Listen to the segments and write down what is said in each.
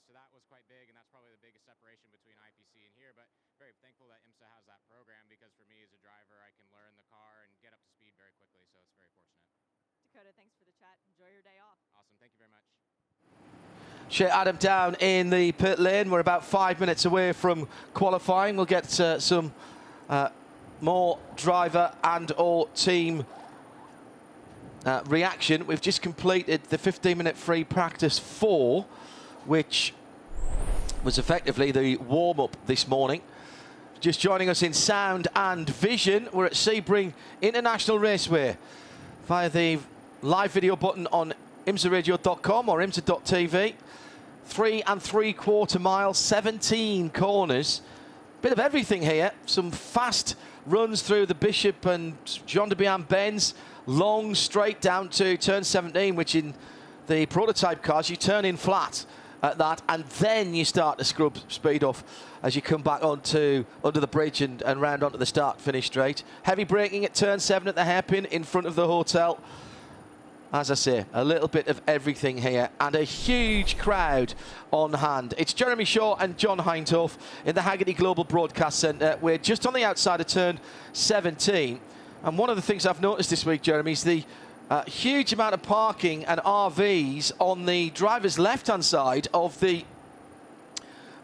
So that was quite big, and that's probably the biggest separation between IPC and here. But very thankful that IMSA has that program, because for me as a driver, I can learn the car and get up to speed very quickly. So it's very fortunate. Dakota, thanks for the chat. Enjoy your day off. Awesome. Thank you very much. Adam down in the pit lane. We're about 5 minutes away from qualifying. We'll get some more driver and or team reaction. We've just completed the 15-minute free practice 4, which was effectively the warm-up this morning. Just joining us in sound and vision, we're at Sebring International Raceway via the live video button on imsaradio.com or imsa.tv. 3 3/4 miles, 17 corners. Bit of everything here. Some fast runs through the Bishop and Jean de Bihan bends. Long straight down to turn 17, which in the prototype cars, you turn in flat at that, and then you start to scrub speed off as you come back onto under the bridge and round onto the start-finish straight. Heavy braking at turn 7 at the hairpin in front of the hotel. As I say, a little bit of everything here, and a huge crowd on hand. It's Jeremy Shaw and John Hindhoff in the Haggerty Global Broadcast Centre. We're just on the outside of turn 17. And one of the things I've noticed this week, Jeremy, is the huge amount of parking and RVs on the driver's left-hand side of the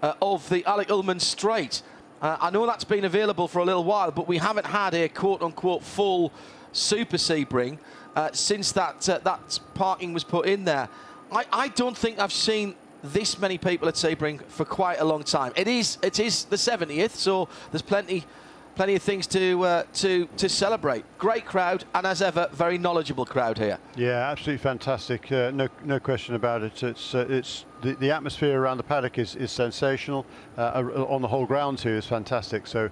Alec Ullman Straight. I know that's been available for a little while, but we haven't had a quote-unquote full Super Sebring since that parking was put in there. I don't think I've seen this many people at Sebring for quite a long time. It is the 70th, so there's plenty of things to celebrate. Great crowd, and as ever, very knowledgeable crowd here. Yeah, absolutely fantastic. No question about it. It's the atmosphere around the paddock is sensational. On the whole grounds here is fantastic. So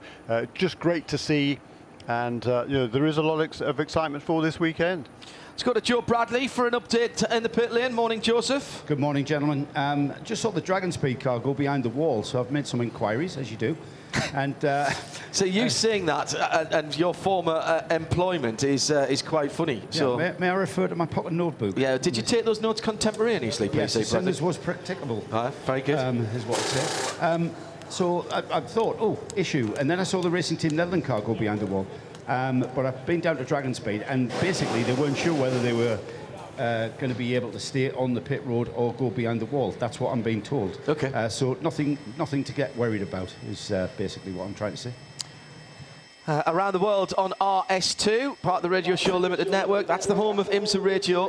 just great to see. And there is a lot of excitement for this weekend. Let's go to Joe Bradley for an update in the pit lane. Morning, Joseph. Good morning, gentlemen. Just saw the Dragon Speed car go behind the wall, so I've made some inquiries, as you do. And so you seeing that and your former employment is quite funny. Yeah, so may I refer to my pocket notebook? Yeah. Did you take those notes contemporaneously, please? Yes, as soon as was practicable. Very good. Is what it said. So I thought, oh, issue. And then I saw the Racing Team Netherlands car go behind the wall. But I've been down to Dragon Speed, and basically they weren't sure whether they were going to be able to stay on the pit road or go behind the wall. That's what I'm being told. Okay. So nothing to get worried about is basically what I'm trying to say. Around the world on RS2, part of the Radio Show Limited Network. That's the home of IMSA Radio.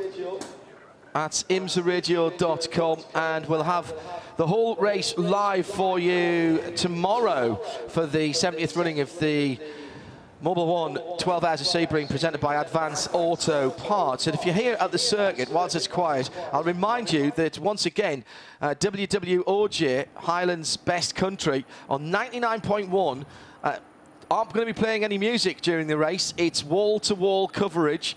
At imsaradio.com, and we'll have the whole race live for you tomorrow for the 70th running of the Mobil 1 12 Hours of Sebring, presented by Advance Auto Parts. And if you're here at the circuit whilst it's quiet, I'll remind you that once again, WWOJ, Highlands Best Country, on 99.1, aren't going to be playing any music during the race. It's wall-to-wall coverage.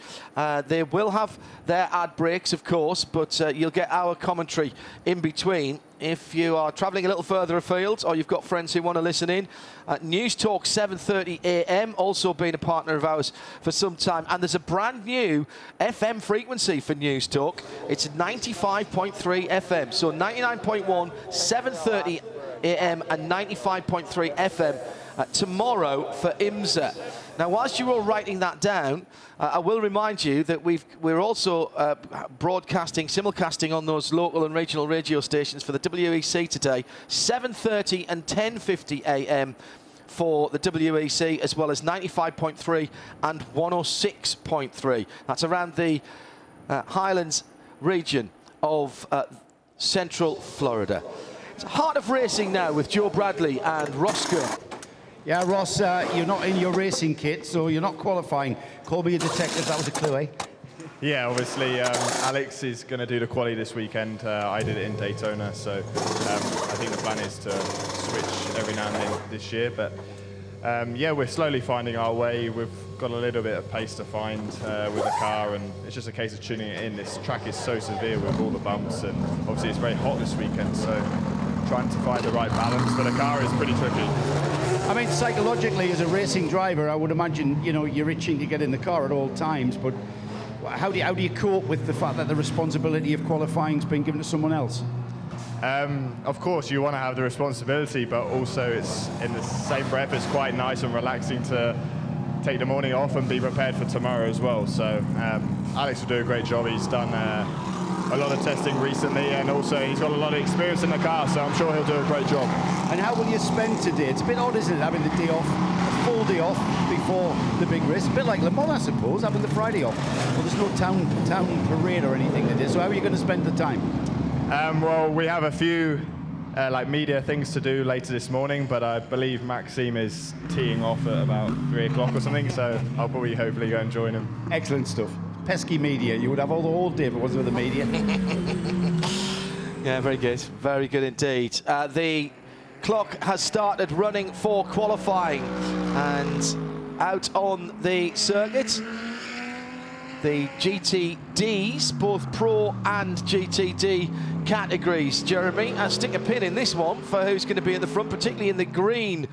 They will have their ad breaks, of course, but you'll get our commentary in between. If you are travelling a little further afield, or you've got friends who want to listen in, News Talk 7:30 AM, also been a partner of ours for some time. And there's a brand new FM frequency for News Talk. It's 95.3 FM. So 99.1, 7:30 AM and 95.3 FM. Tomorrow for IMSA. Now, whilst you're all writing that down, I will remind you that we're also broadcasting, simulcasting on those local and regional radio stations for the WEC today, 7:30 and 10:50 AM for the WEC, as well as 95.3 and 106.3. That's around the Highlands region of Central Florida. It's Heart of Racing now with Joe Bradley and Roscoe. Yeah, Ross, you're not in your racing kit, so you're not qualifying. Call me a detective, that was a clue, eh? Yeah, obviously, Alex is going to do the quali this weekend. I did it in Daytona, so I think the plan is to switch every now and then this year. But yeah, we're slowly finding our way. We've got a little bit of pace to find with the car, and it's just a case of tuning it in. This track is so severe with all the bumps, and obviously it's very hot this weekend, so trying to find the right balance for the car is pretty tricky. I mean, psychologically, as a racing driver, I would imagine, you know, you're itching to get in the car at all times, but how do you cope with the fact that the responsibility of qualifying has been given to someone else? Of course, you want to have the responsibility, but also it's in the same breath, it's quite nice and relaxing to take the morning off and be prepared for tomorrow as well. So Alex will do a great job. He's done a lot of testing recently, and also he's got a lot of experience in the car, so I'm sure he'll do a great job. And how will you spend today? It's a bit odd, isn't it, having the day off, a full day off before the big race? A bit like Le Mans, I suppose, having the Friday off. Well, there's no town parade or anything today, so how are you going to spend the time? Well, we have a few like media things to do later this morning, but I believe Maxime is teeing off at about 3 o'clock or something, so I'll probably hopefully go and join him. Excellent stuff. Pesky media. You would have all the whole day if it wasn't for the media. Yeah, very good indeed. The clock has started running for qualifying, and out on the circuit, the GTDs, both Pro and GTD categories. Jeremy, I'll stick a pin in this one for who's going to be in the front, particularly in the green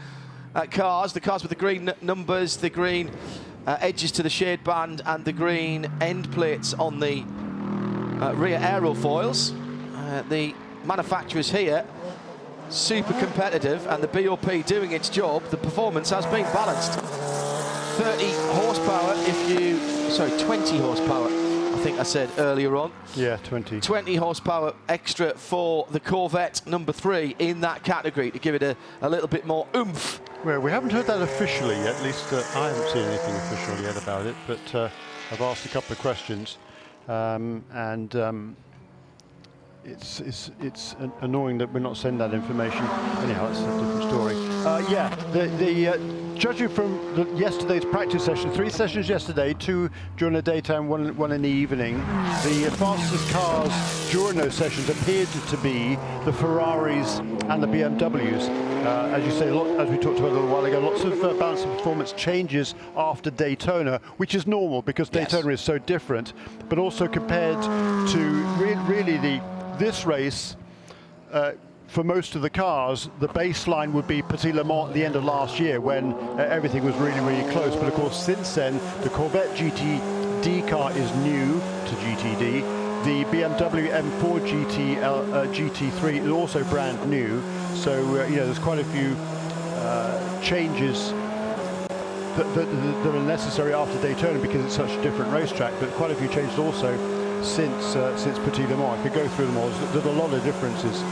cars, the cars with the green numbers, the green edges to the shade band, and the green end plates on the rear aerofoils. The manufacturers here, super competitive, and the BOP doing its job. The performance has been balanced. 30 horsepower 20 horsepower, I think I said earlier on. Yeah, 20. 20 horsepower extra for the Corvette number 3 in that category to give it a little bit more oomph. Well, we haven't heard that officially yet, at least I haven't seen anything official yet about it, but I've asked a couple of questions, it's annoying that we're not sending that information. Anyhow, it's a different story. Judging from yesterday's practice session, 3 sessions yesterday, 2 during the daytime, one in the evening, the fastest cars during those sessions appeared to be the Ferraris and the BMWs. As you say, as we talked about a little while ago, lots of balance of performance changes after Daytona, which is normal because Daytona is so different, but also compared to really this race, for most of the cars, the baseline would be Petit Le Mans at the end of last year when everything was really close. But of course, since then, the Corvette GTD car is new to GTD. The BMW M4 GT3 is also brand new. So there's quite a few changes that are necessary after Daytona because it's such a different racetrack. But quite a few changes also since Petit Le Mans. I could go through them all. There's a lot of differences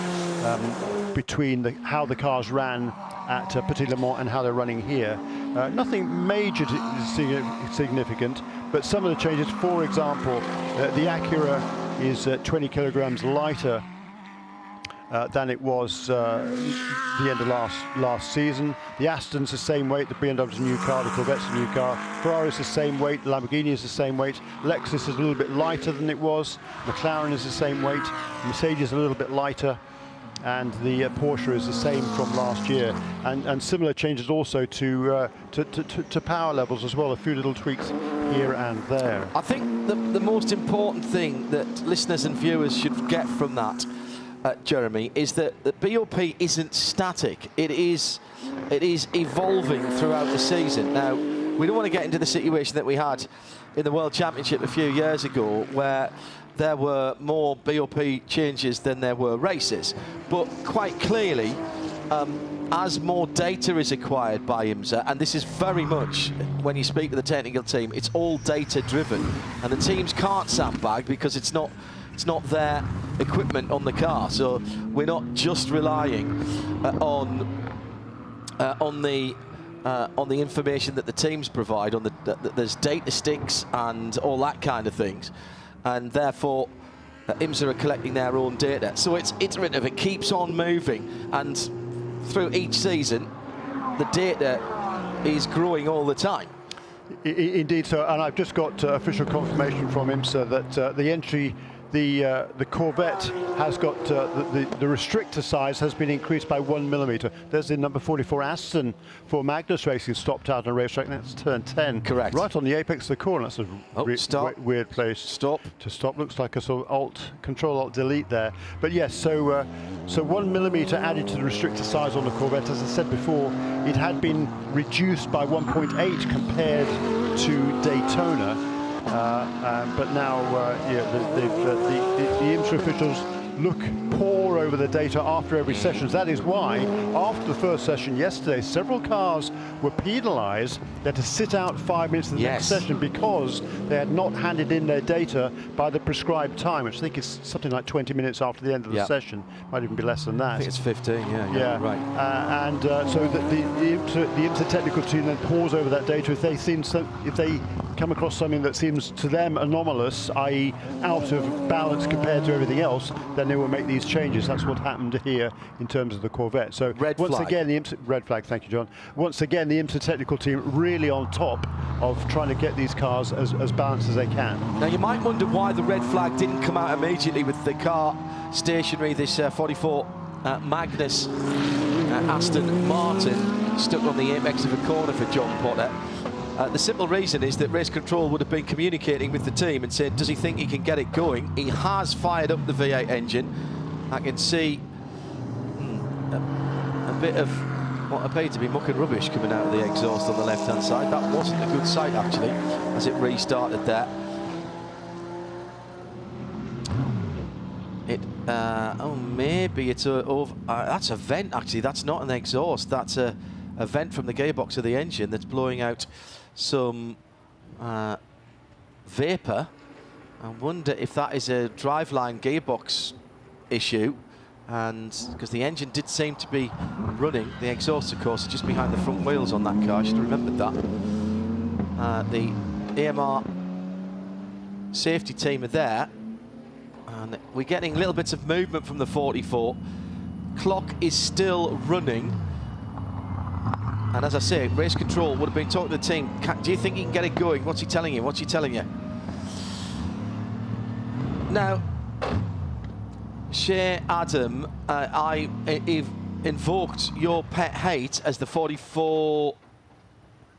between how the cars ran at Petit Le Mans and how they're running here. Nothing major significant, but some of the changes, for example, the Acura is 20 kilograms lighter than it was the end of last season. The Aston's the same weight, the BMW's a new car, the Corvette's a new car. Ferrari's the same weight, the Lamborghini is the same weight. Lexus is a little bit lighter than it was. McLaren is the same weight. Mercedes is a little bit lighter. And the Porsche is the same from last year, and similar changes also to power levels as well. A few little tweaks here and there. I think the most important thing that listeners and viewers should get from that, Jeremy, is that the BOP isn't static. It is evolving throughout the season. Now, we don't want to get into the situation that we had in the World Championship a few years ago, where there were more BOP changes than there were races. But quite clearly, as more data is acquired by IMSA, and this is very much, when you speak to the technical team, it's all data driven, and the teams can't sandbag because it's not their equipment on the car. So we're not just relying on the information that the teams provide. There's data sticks and all that kind of things. And therefore, IMSA are collecting their own data. So it's iterative, it keeps on moving, and through each season, the data is growing all the time. Indeed, so, and I've just got official confirmation from IMSA that the Corvette has got the restrictor size has been increased by 1 millimeter. There's the number 44 Aston for Magnus Racing stopped out on a racetrack. That's turn 10. Correct. Right on the apex of the corner. That's a weird place. Stop. To stop. Looks like a sort of Control-Alt-Delete there. But yes, so 1 millimeter added to the restrictor size on the Corvette. As I said before, it had been reduced by 1.8 compared to Daytona. But now, the IMSA officials look poor over the data after every session. That is why, after the first session yesterday, several cars were penalised. They had to sit out 5 minutes in the next session because they had not handed in their data by the prescribed time, which I think is something like 20 minutes after the end of the session. Might even be less than that. I think it's 15, yeah. Right. So the IMSA technical team then pause over that data. If they come across something that seems to them anomalous, i.e. out of balance compared to everything else, then they will make these changes. That's what happened here in terms of the Corvette. So once again, the IMSA, red flag, thank you, John. Once again, the IMSA technical team really on top of trying to get these cars as balanced as they can. Now you might wonder why the red flag didn't come out immediately with the car stationary, this 44 Magnus Aston Martin stuck on the apex of a corner for John Potter. The simple reason is that race control would have been communicating with the team and said, does he think he can get it going? He has fired up the V8 engine. I can see a bit of what appeared to be muck and rubbish coming out of the exhaust on the left-hand side. That wasn't a good sight, actually, as it restarted there. Maybe it's that's a vent, actually. That's not an exhaust. That's a vent from the gearbox of the engine that's blowing out some vapour. I wonder if that is a driveline gearbox issue, and because the engine did seem to be running. The exhaust, of course, is just behind the front wheels on that car. I should have remembered that. The AMR safety team are there, and we're getting little bits of movement from the 44. Clock is still running. And as I say, race control would have been talking to the team. Do you think he can get it going? What's he telling you? What's he telling you? Now, Shea Adam, I invoked your pet hate as the 44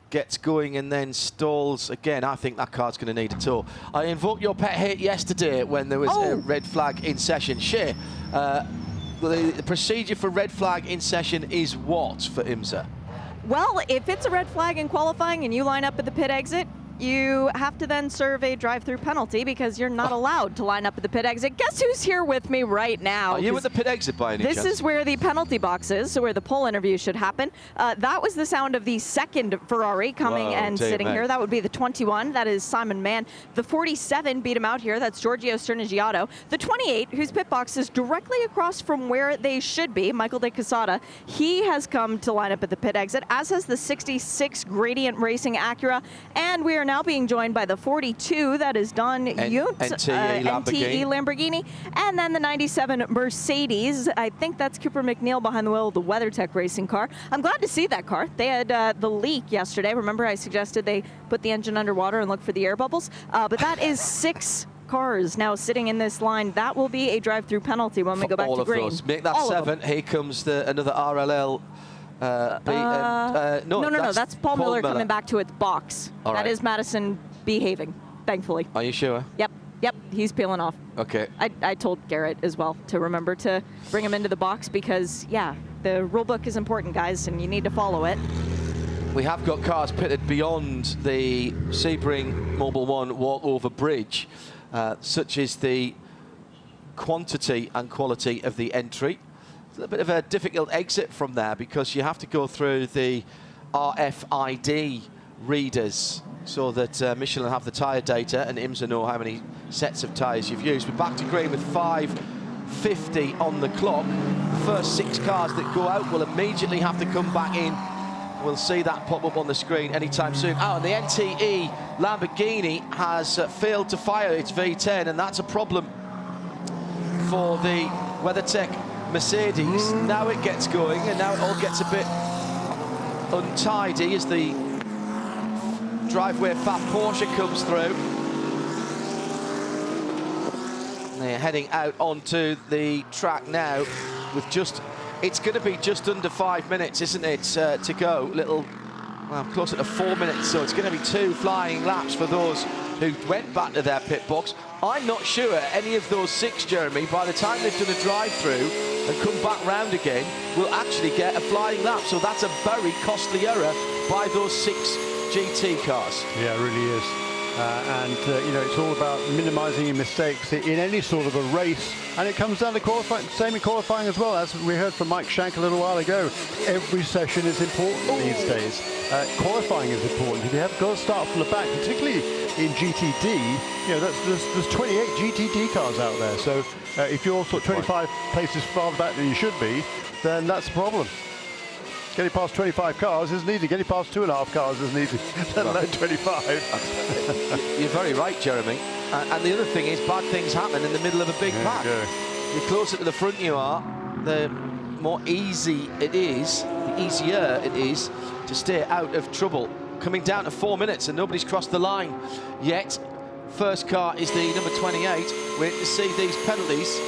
gets going and then stalls again. I think that car's going to need a tow. I invoked your pet hate yesterday when there was a red flag in session. Shea, the procedure for red flag in session is what for IMSA? Well, if it's a red flag in qualifying and you line up at the pit exit, you have to then serve a drive-through penalty because you're not allowed to line up at the pit exit. Guess who's here with me right now? Are you at the pit exit by any chance? This is where the penalty box is, so where the pole interview should happen. That was the sound of the second Ferrari coming and sitting here. That would be the 21. That is Simon Mann. The 47 beat him out here. That's Giorgio Sternigiato. The 28, whose pit box is directly across from where they should be, Michael De Casada. He has come to line up at the pit exit, as has the 66 Gradient Racing Acura. And we are now being joined by the 42, that is Don Yount, NTE Lamborghini, and then the 97 Mercedes. I think that's Cooper McNeil behind the wheel of the WeatherTech racing car. I'm glad to see that car. They had the leak yesterday. Remember I suggested they put the engine underwater and look for the air bubbles? But that is 6 cars now sitting in this line. That will be a drive-through penalty when we go back to green. Those. Make that 7. Here comes another RLL. No, that's Paul Miller coming back to its box. That is Madison behaving, thankfully. Are you sure? Yep, he's peeling off. Okay. I told Garrett as well to remember to bring him into the box because, yeah, the rule book is important, guys, and you need to follow it. We have got cars pitted beyond the Sebring Mobil 1 walkover bridge, such is the quantity and quality of the entry. It's a little bit of a difficult exit from there because you have to go through the RFID readers so that Michelin have the tyre data and IMSA know how many sets of tyres you've used. We're back to green with 5:50 on the clock. The first 6 cars that go out will immediately have to come back in. We'll see that pop up on the screen anytime soon. And the NTE Lamborghini has failed to fire its V10, and that's a problem for the WeatherTech Mercedes. Now it gets going, and now it all gets a bit untidy as the driveway Faf Porsche comes through. And they're heading out onto the track now with it's going to be just under 5 minutes, isn't it, to go. Closer to 4 minutes, so it's going to be 2 flying laps for those who went back to their pit box. I'm not sure any of those 6, Jeremy, by the time they've done a drive-through and come back round again, will actually get a flying lap. So that's a very costly error by those 6 GT cars. Yeah, it really is. You know, it's all about minimizing your mistakes in any sort of a race, and it comes down to qualifying, same in qualifying as well. As we heard from Mike Shank a little while ago, every session is important these days. Qualifying is important. If you have got to start from the back, particularly in GTD, you know, there's 28 GTD cars out there, so if you're sort of 25 places farther back than you should be, then that's the problem. Getting past 25 cars isn't easy. Getting past 2.5 cars isn't easy, let alone 25. You're very right, Jeremy. And the other thing is, bad things happen in the middle of a big pack. The closer to the front you are, the more easy it is, the easier it is to stay out of trouble. Coming down to 4 minutes and nobody's crossed the line yet. First car is the number 28. Wait to see these penalties.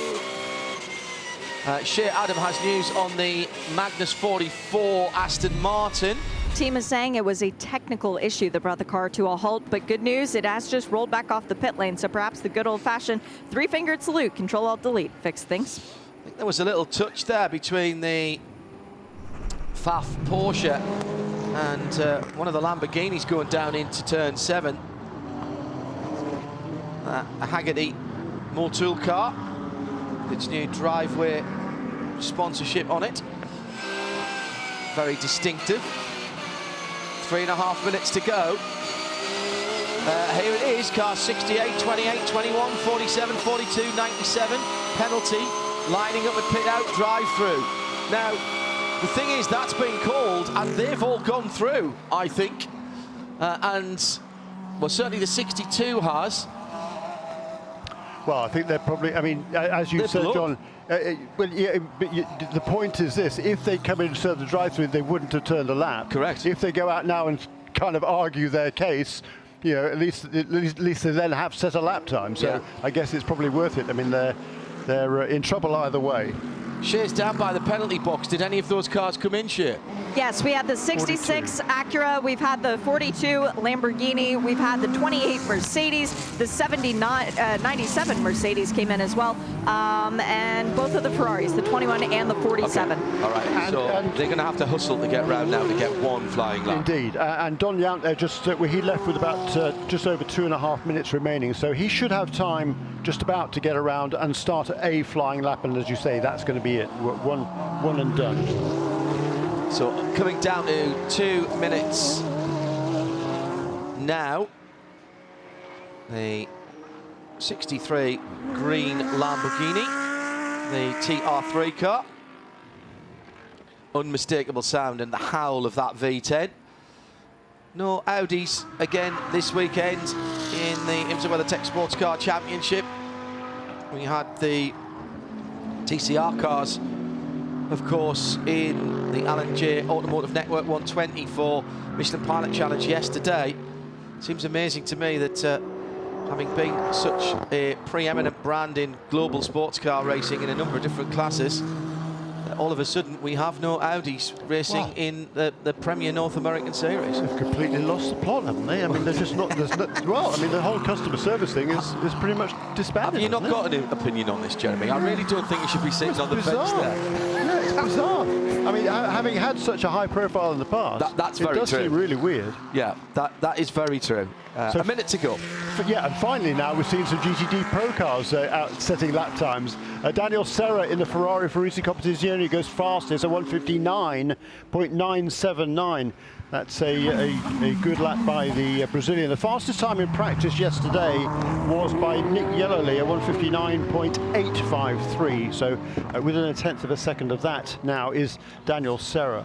Shea Adam has news on the Magnus 44 Aston Martin. Team is saying it was a technical issue that brought the car to a halt, but good news, it has just rolled back off the pit lane, so perhaps the good old-fashioned three-fingered salute, Control-Alt-Delete, fix things. I think there was a little touch there between the Pfaff Porsche and one of the Lamborghinis going down into turn 7. A Haggerty Motul car. Its new driveway sponsorship on it. Very distinctive. 3.5 minutes to go. Here it is, car 68, 28, 21, 47, 42, 97. Penalty, lining up at pit out, drive through. Now, the thing is, that's been called, and they've all gone through, I think. And, well, certainly the 62 has. Well, I think they're probably, I mean, as you said, John, well, yeah, but the point is this: if they come in and serve the drive-through, they wouldn't have turned a lap. Correct. If they go out now and kind of argue their case, you know, at least they then have set a lap time. So I guess it's probably worth it. I mean, they're in trouble either way. Shea's down by the penalty box. Did any of those cars come in, Shea? Yes, we had the 66 Acura, we've had the 42 Lamborghini, we've had the 28 Mercedes, the 97 Mercedes came in as well, and both of the Ferraris, the 21 and the 47. Okay. All right, so they're going to have to hustle to get round now to get one flying lap. Indeed, and Don Yount there he left with about just over 2.5 minutes remaining, so he should have time just about to get around and start a flying lap, and as you say, that's going to be it, one and done. So coming down to 2 minutes now. The 63 green Lamborghini, the TR3 car. Unmistakable sound and the howl of that V10. No Audis again this weekend in the IMSA WeatherTech SportsCar Championship. We had the TCR cars, of course, in the Alan J Automotive Network 120 for Michelin Pilot Challenge yesterday. Seems amazing to me that having been such a preeminent brand in global sports car racing in a number of different classes, all of a sudden we have no Audis racing in the Premier North American Series. They've completely lost the plot, haven't they? I mean, they're just not, well, I mean, the whole customer service thing is pretty much disbanded. Have you not got an opinion on this, Jeremy? I really don't think you should be sitting on the fence there. Yeah, it's bizarre. I mean, having had such a high profile in the past, that's very true. It does seem really weird. Yeah, that is very true. So a minute to go. Yeah, and finally now we've seen some GTD Pro cars out setting lap times. Daniel Serra in the Ferrari Ferrucci Competizione goes fastest at 1:59.979. That's a good lap by the Brazilian. The fastest time in practice yesterday was by Nick Yellowly at 1:59.853. So within 1/10 of a second of that now is Daniel Serra.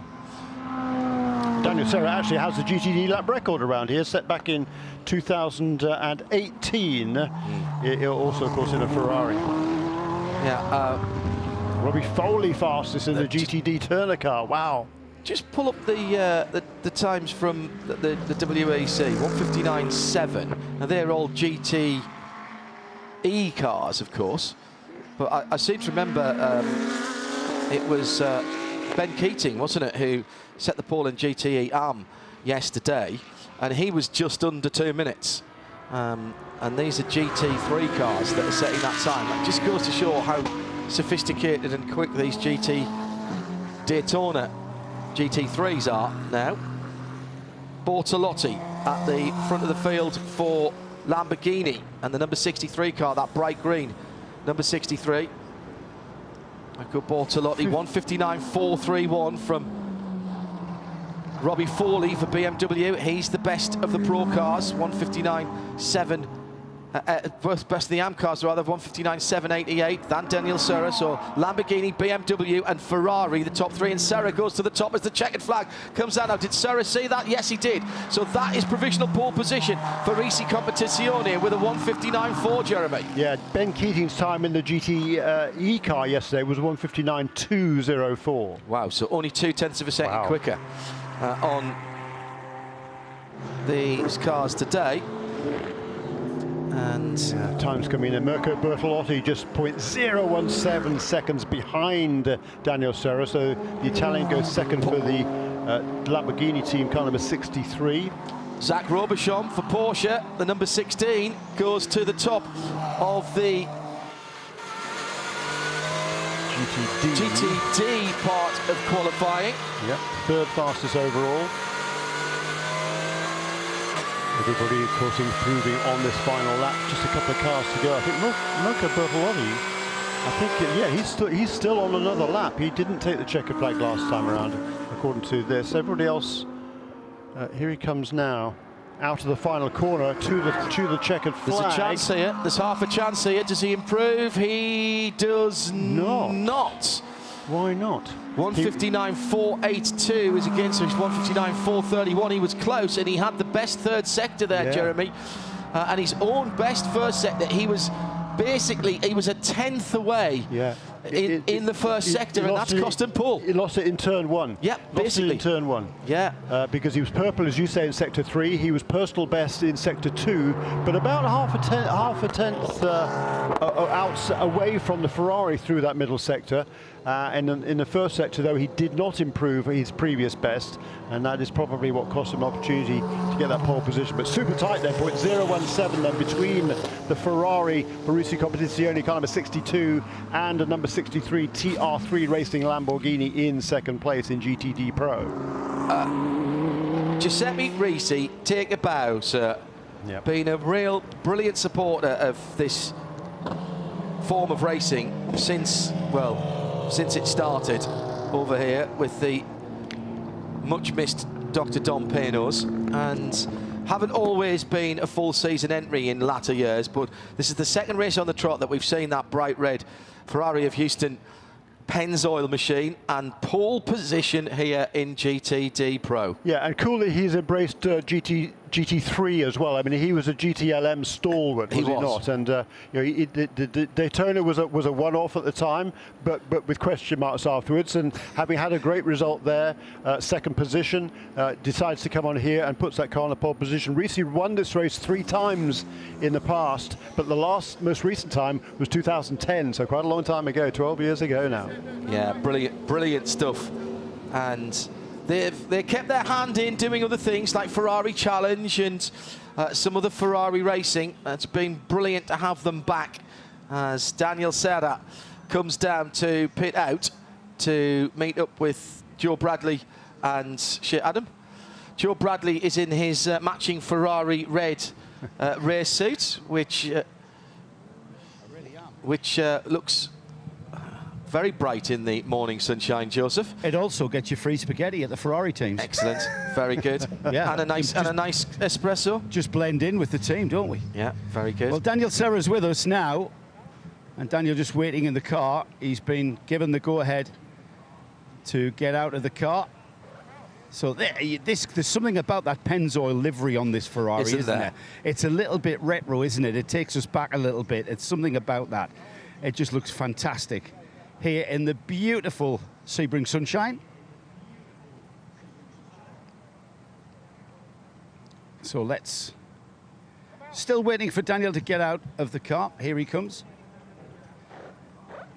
Daniel Serra actually has the GTD lap record around here, set back in 2018. Also, of course, in a Ferrari. Yeah. Robbie Foley fastest in the GTD Turner car. Wow. Just pull up the times from the WEC. 1:59.7. Now they're all GTE cars, of course. But I seem to remember it was Ben Keating, wasn't it, who set the pole in GTE AM yesterday, and he was just under 2 minutes. And these are GT3 cars that are setting that time. That just goes to show how sophisticated and quick these GT Daytona GT3s are now. Bortolotti at the front of the field for Lamborghini and the number 63 car, that bright green, number 63. Michael Bortolotti, 159.431 from Robbie Fawley for BMW. He's the best of the Pro cars, 159.7. Best of the AM cars, rather, 159.788. Then Daniel Serra, so Lamborghini, BMW and Ferrari, the top three, and Serra goes to the top as the checkered flag comes out. Now, did Serra see that? Yes, he did. So that is provisional pole position for Risi Competizione with a 159.4, Jeremy. Yeah, Ben Keating's time in the GTE car yesterday was 159.204. Wow, so only 0.2 of a second quicker on these cars today. And time's coming in. Mirko Bertolotti just 0.017 seconds behind Daniel Serra, so the Italian goes second for the Lamborghini team, car number 63. Zach Robichon for Porsche, the number 16, goes to the top of the GTD part of qualifying. Yep, third fastest overall. Everybody, of course, improving on this final lap. Just a couple of cars to go. I think Mirko Bertolotti, I think, he's still on another lap. He didn't take the checkered flag last time around, according to this. Everybody else, here he comes now, out of the final corner to the checkered flag. There's a chance here. There's half a chance here. Does he improve? He does not. Why not? 159.482 is against him. He's 159.431. He was close, and he had the best third sector there, Jeremy, and his own best first sector. He was basically a tenth away. In the first sector, and that's cost him pole. He lost it in turn one. Yep, basically. In turn one. Yeah. Because he was purple, as you say, in sector 3. He was personal best in sector 2, but about half a tenth out away from the Ferrari through that middle sector. And in the first sector, though, he did not improve his previous best, and that is probably what cost him opportunity to get that pole position. But super tight there, 0.017 then between the Ferrari Risi Competizione car number 62 and a number 63 TR3 Racing Lamborghini in second place in GTD Pro. Giuseppe Risi, take a bow, sir. Yep. Been a real brilliant supporter of this form of racing since it started over here with the much missed Dr. Dom Pinos, and haven't always been a full season entry in latter years, but this is the second race on the trot that we've seen that bright red Ferrari of Houston Pennzoil machine and pole position here in GTD Pro. Yeah, and coolly he's embraced GT3 as well. I mean, he was a GTLM stalwart, was he not? And the Daytona was a one-off at the time, but with question marks afterwards. And having had a great result there, second position, decides to come on here and puts that car in a pole position. Risi won this race 3 times in the past, but the most recent time was 2010, so quite a long time ago, 12 years ago now. Yeah, brilliant stuff. And they kept their hand in doing other things like Ferrari Challenge and some other Ferrari racing. It's been brilliant to have them back as Daniel Serra comes down to pit out to meet up with Joe Bradley and Adam. Joe Bradley is in his matching Ferrari red race suit, which looks very bright in the morning sunshine, Joseph. It also gets you free spaghetti at the Ferrari teams. Excellent, very good. Yeah, and a nice espresso. Just blend in with the team, don't we? Yeah, very good. Well, Daniel Serra's with us now, and Daniel just waiting in the car. He's been given the go-ahead to get out of the car. So there's something about that Pennzoil livery on this Ferrari, isn't there? It's a little bit retro, isn't it? It takes us back a little bit. It's something about that. It just looks fantastic here in the beautiful Sebring sunshine. So still waiting for Daniel to get out of the car. Here he comes.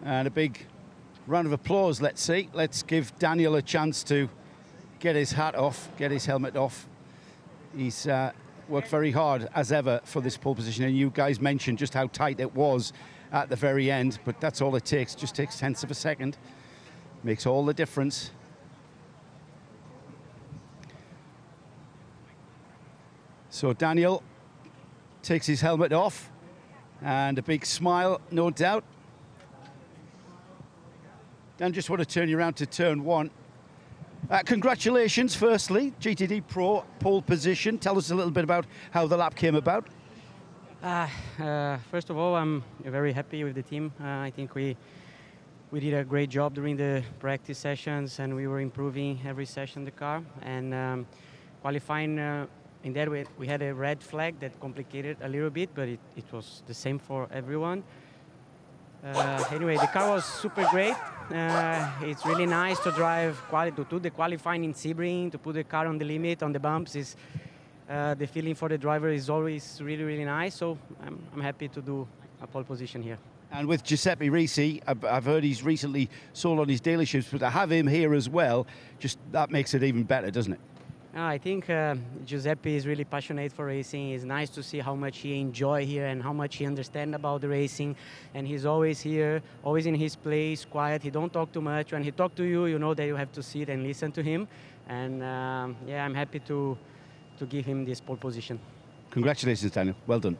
And a big round of applause, let's see. Let's give Daniel a chance to get his hat off, get his helmet off. He's worked very hard, as ever, for this pole position. And you guys mentioned just how tight it was at the very end, but that's all it takes. Just takes tenths of a second. Makes all the difference. So Daniel takes his helmet off, and a big smile, no doubt. Dan, just want to turn you around to turn 1. Congratulations, firstly, GTD Pro pole position. Tell us a little bit about how the lap came about. First of all, I'm very happy with the team. I think we did a great job during the practice sessions, and we were improving every session the car. And qualifying in that way, we had a red flag that complicated a little bit, but it was the same for everyone. Anyway, the car was super great. It's really nice to drive, to do the qualifying in Sebring, to put the car on the limit, on the bumps. The feeling for the driver is always really, really nice. So I'm happy to do a pole position here. And with Giuseppe Risi, I've heard he's recently sold on his dealerships, but to have him here as well, just that makes it even better, doesn't it? I think Giuseppe is really passionate for racing. It's nice to see how much he enjoys here and how much he understands about the racing. And he's always here, always in his place, quiet. He don't talk too much. When he talks to you, you know that you have to sit and listen to him. And yeah, I'm happy to give him this pole position. Congratulations, Daniel. Well done.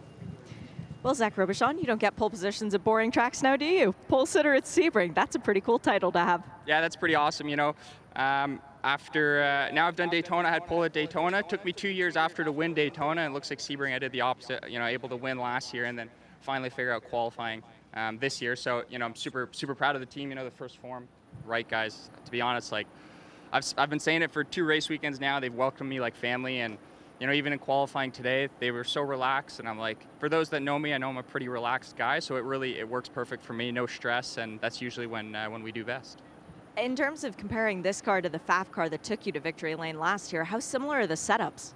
Well, Zach Robichon, you don't get pole positions at boring tracks now, do you? Pole sitter at Sebring. That's a pretty cool title to have. Yeah, that's pretty awesome, you know. After now I've done Daytona, I had pole at Daytona. It took me 2 years after to win Daytona, and it looks like Sebring I did the opposite, you know, able to win last year and then finally figure out qualifying this year. So, you know, I'm super proud of the team, you know, the first form, right, guys? To be honest, like, I've been saying it for 2 race weekends now. They've welcomed me like family, and, you know, even in qualifying today, they were so relaxed, and I'm like, for those that know me, I know I'm a pretty relaxed guy, so it works perfect for me, no stress, and that's usually when we do best. In terms of comparing this car to the FAF car that took you to victory lane last year, how similar are the setups?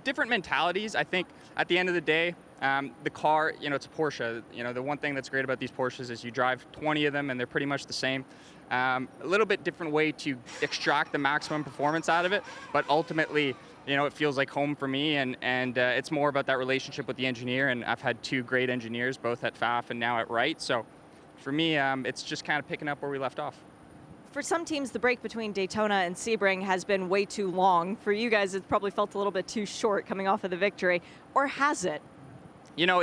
Different mentalities. I think at the end of the day, the car, you know, it's a Porsche. You know, the one thing that's great about these Porsches is you drive 20 of them and they're pretty much the same. A little bit different way to extract the maximum performance out of it, but ultimately, you know, it feels like home for me, and it's more about that relationship with the engineer, and I've had 2 great engineers, both at FAF and now at Wright, so for me, it's just kind of picking up where we left off. For some teams, the break between Daytona and Sebring has been way too long. For you guys, it's probably felt a little bit too short coming off of the victory, or has it? You know,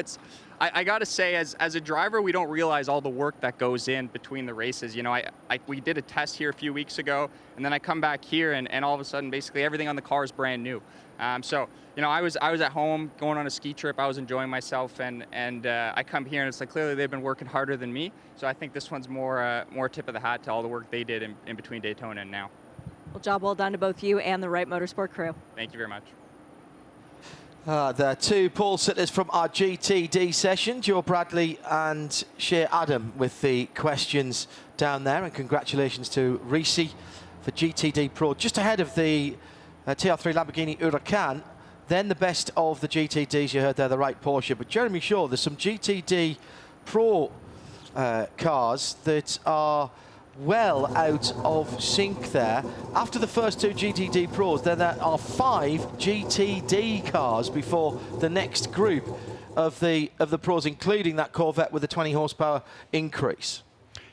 I got to say, as a driver, we don't realize all the work that goes in between the races. You know, we did a test here a few weeks ago, and then I come back here, and all of a sudden, basically everything on the car is brand new. So, you know, I was at home going on a ski trip. I was enjoying myself, and I come here, and it's like clearly they've been working harder than me. So I think this one's more tip of the hat to all the work they did in between Daytona and now. Well, job well done to both you and the Wright Motorsport crew. Thank you very much. The 2 pole sitters from our GTD session, Joe Bradley and Shea Adam, with the questions down there. And congratulations to Risi for GTD Pro, just ahead of the TR3 Lamborghini Huracan. Then the best of the GTDs, you heard there, the Wright Porsche. But Jeremy Shaw, there's some GTD Pro cars that are well out of sync there. After the first 2 GTD Pros, then there are 5 GTD cars before the next group of the Pros, including that Corvette with a 20 horsepower increase.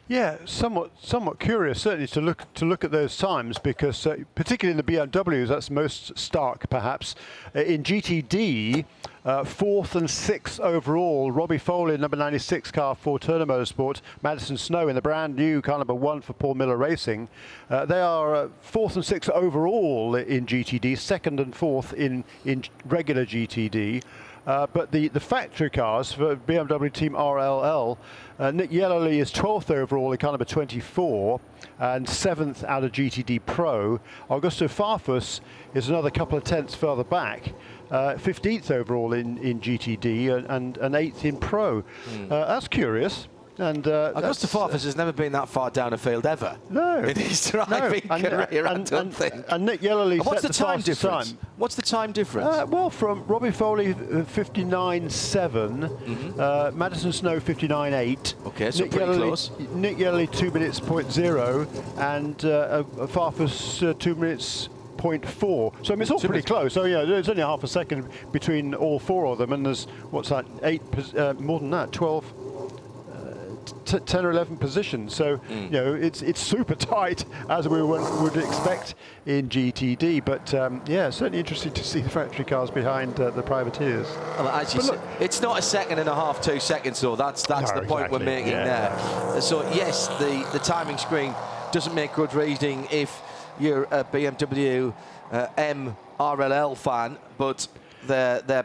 Yeah, somewhat curious, certainly to look at those times, because particularly in the BMWs, that's most stark, perhaps. In GTD, 4th and 6th overall, Robbie Foley, number 96 car for Turner Motorsport, Madison Snow in the brand new car number 1 for Paul Miller Racing. They are 4th and 6th overall in GTD, 2nd and 4th in regular GTD. But the factory cars for BMW Team RLL, Nick Yellerly is 12th overall in car number 24 and 7th out of GTD Pro. Augusto Farfus is another couple of tenths further back, 15th overall in GTD and 8th in Pro. That's curious. And Augusto Farfus has never been that far down a field ever. No. In his driving career, I don't think. And Nick Yellerly What's set the time difference? What's the time difference? Well, from Robbie Foley 59.7, Madison Snow 59.8. Okay, so Nick pretty Yellerly, close. Nick Yellerly 2 minutes 0.0, and Farfus 2 minutes 0.4. So I mean, it's all pretty close. So yeah, there's only half a second between all 4 of them, and there's, what's that, 8, more than that, 12, 10 or 11 positions. So you know, it's super tight, as we would expect in GTD. But yeah, certainly interesting to see the factory cars behind the privateers. Well, as you said, it's not a second and a half, 2 seconds, though. That's the point we're making there. So yes, the timing screen doesn't make good reading if you're a BMW MRLL fan, but their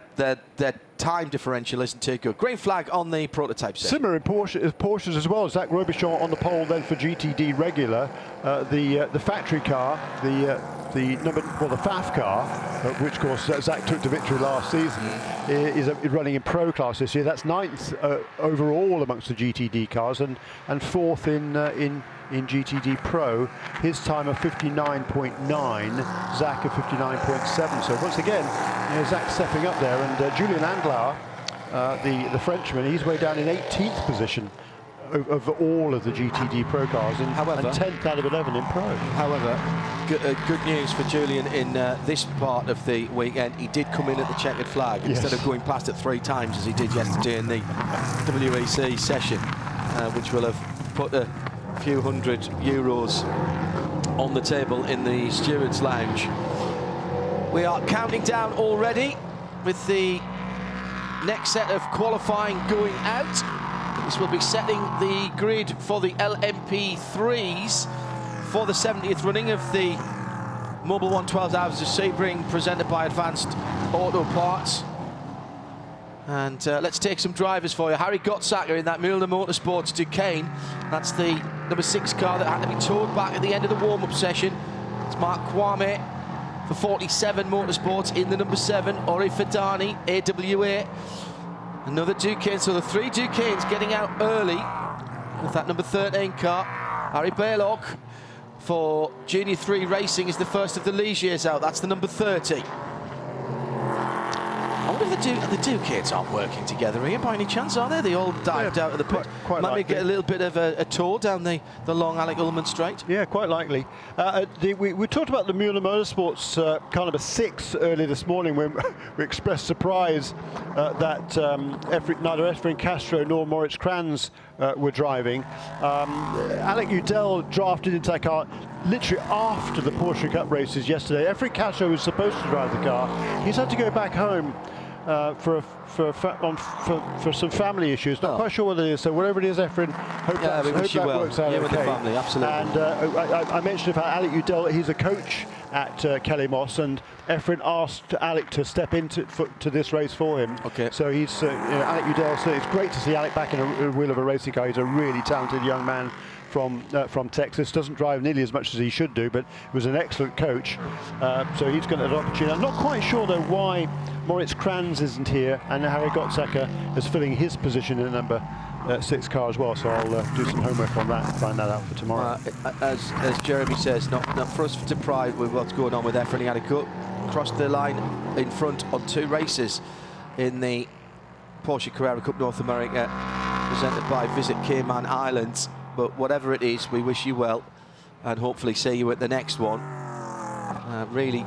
time differential isn't too good. Green flag on the prototype set. Similar in Porsches as well. Zach Robichon on the pole then for GTD regular. The factory car, the FAF car, which of course Zach took to victory last season, is running in pro class this year. That's 9th overall amongst the GTD cars, and 4th in GTD Pro. His time of 59.9, Zach of 59.7. So once again, you know, Zach stepping up there, and Julian Andlauer, the Frenchman, he's way down in 18th position of all of the GTD Pro cars, and 10th out of 11 in Pro. However, good news for Julian in this part of the weekend. He did come in at the checkered flag instead of going past it 3 times as he did yesterday in the WEC session, which will have put a few €100 on the table in the Stewards Lounge. We are counting down already with the next set of qualifying going out. This will be setting the grid for the LMP3s for the 70th running of the Mobil 112 Hours of Sebring, presented by Advanced Auto Parts. And let's take some drivers for you. Harry Gottsacker in that Müller Motorsports Duquesne. That's the number 6 car that had to be towed back at the end of the warm-up session. It's Mark Kwame for 47 Motorsports in the number 7. Ori Fidani, AWA. Another Duquesne, so the 3 Duquesnes getting out early with that number 13 car. Harry Baylock for Junior 3 Racing is the first of the Ligiers out. That's the number 30. I wonder if the Duquesnes aren't working together here by any chance, are they? They all dived out of the pit. Might we get a little bit of a tour down the long Alec Ullman straight? Yeah, quite likely. We talked about the Müller Motorsports car number 6 earlier this morning when we expressed surprise that neither Efren Castro nor Moritz Kranz were driving. Alec Udell drafted into that car literally after the Porsche Cup races yesterday. Efren Castro was supposed to drive the car. He's had to go back home for some family issues. Not quite sure what it is. So whatever it is, Efren, hope that works out okay. With the family, absolutely. And I mentioned about Alec Udell. He's a coach at Kelly Moss, and Efren asked Alec to step into this race for him. Okay. So he's Alec Udell. So it's great to see Alec back in a wheel of a racing car. He's a really talented young man from Texas. Doesn't drive nearly as much as he should do, but was an excellent coach. So he's going to have an opportunity. I'm not quite sure though why Moritz Kranz isn't here, and Harry Gottsacker is filling his position in the number 6 car as well. So I'll do some homework on that and find that out for tomorrow. As Jeremy says, not for us to pride with what's going on with Efren. He had to go across the line in front on 2 races in the Porsche Carrera Cup North America, presented by Visit Cayman Islands. But whatever it is, we wish you well and hopefully see you at the next one. Really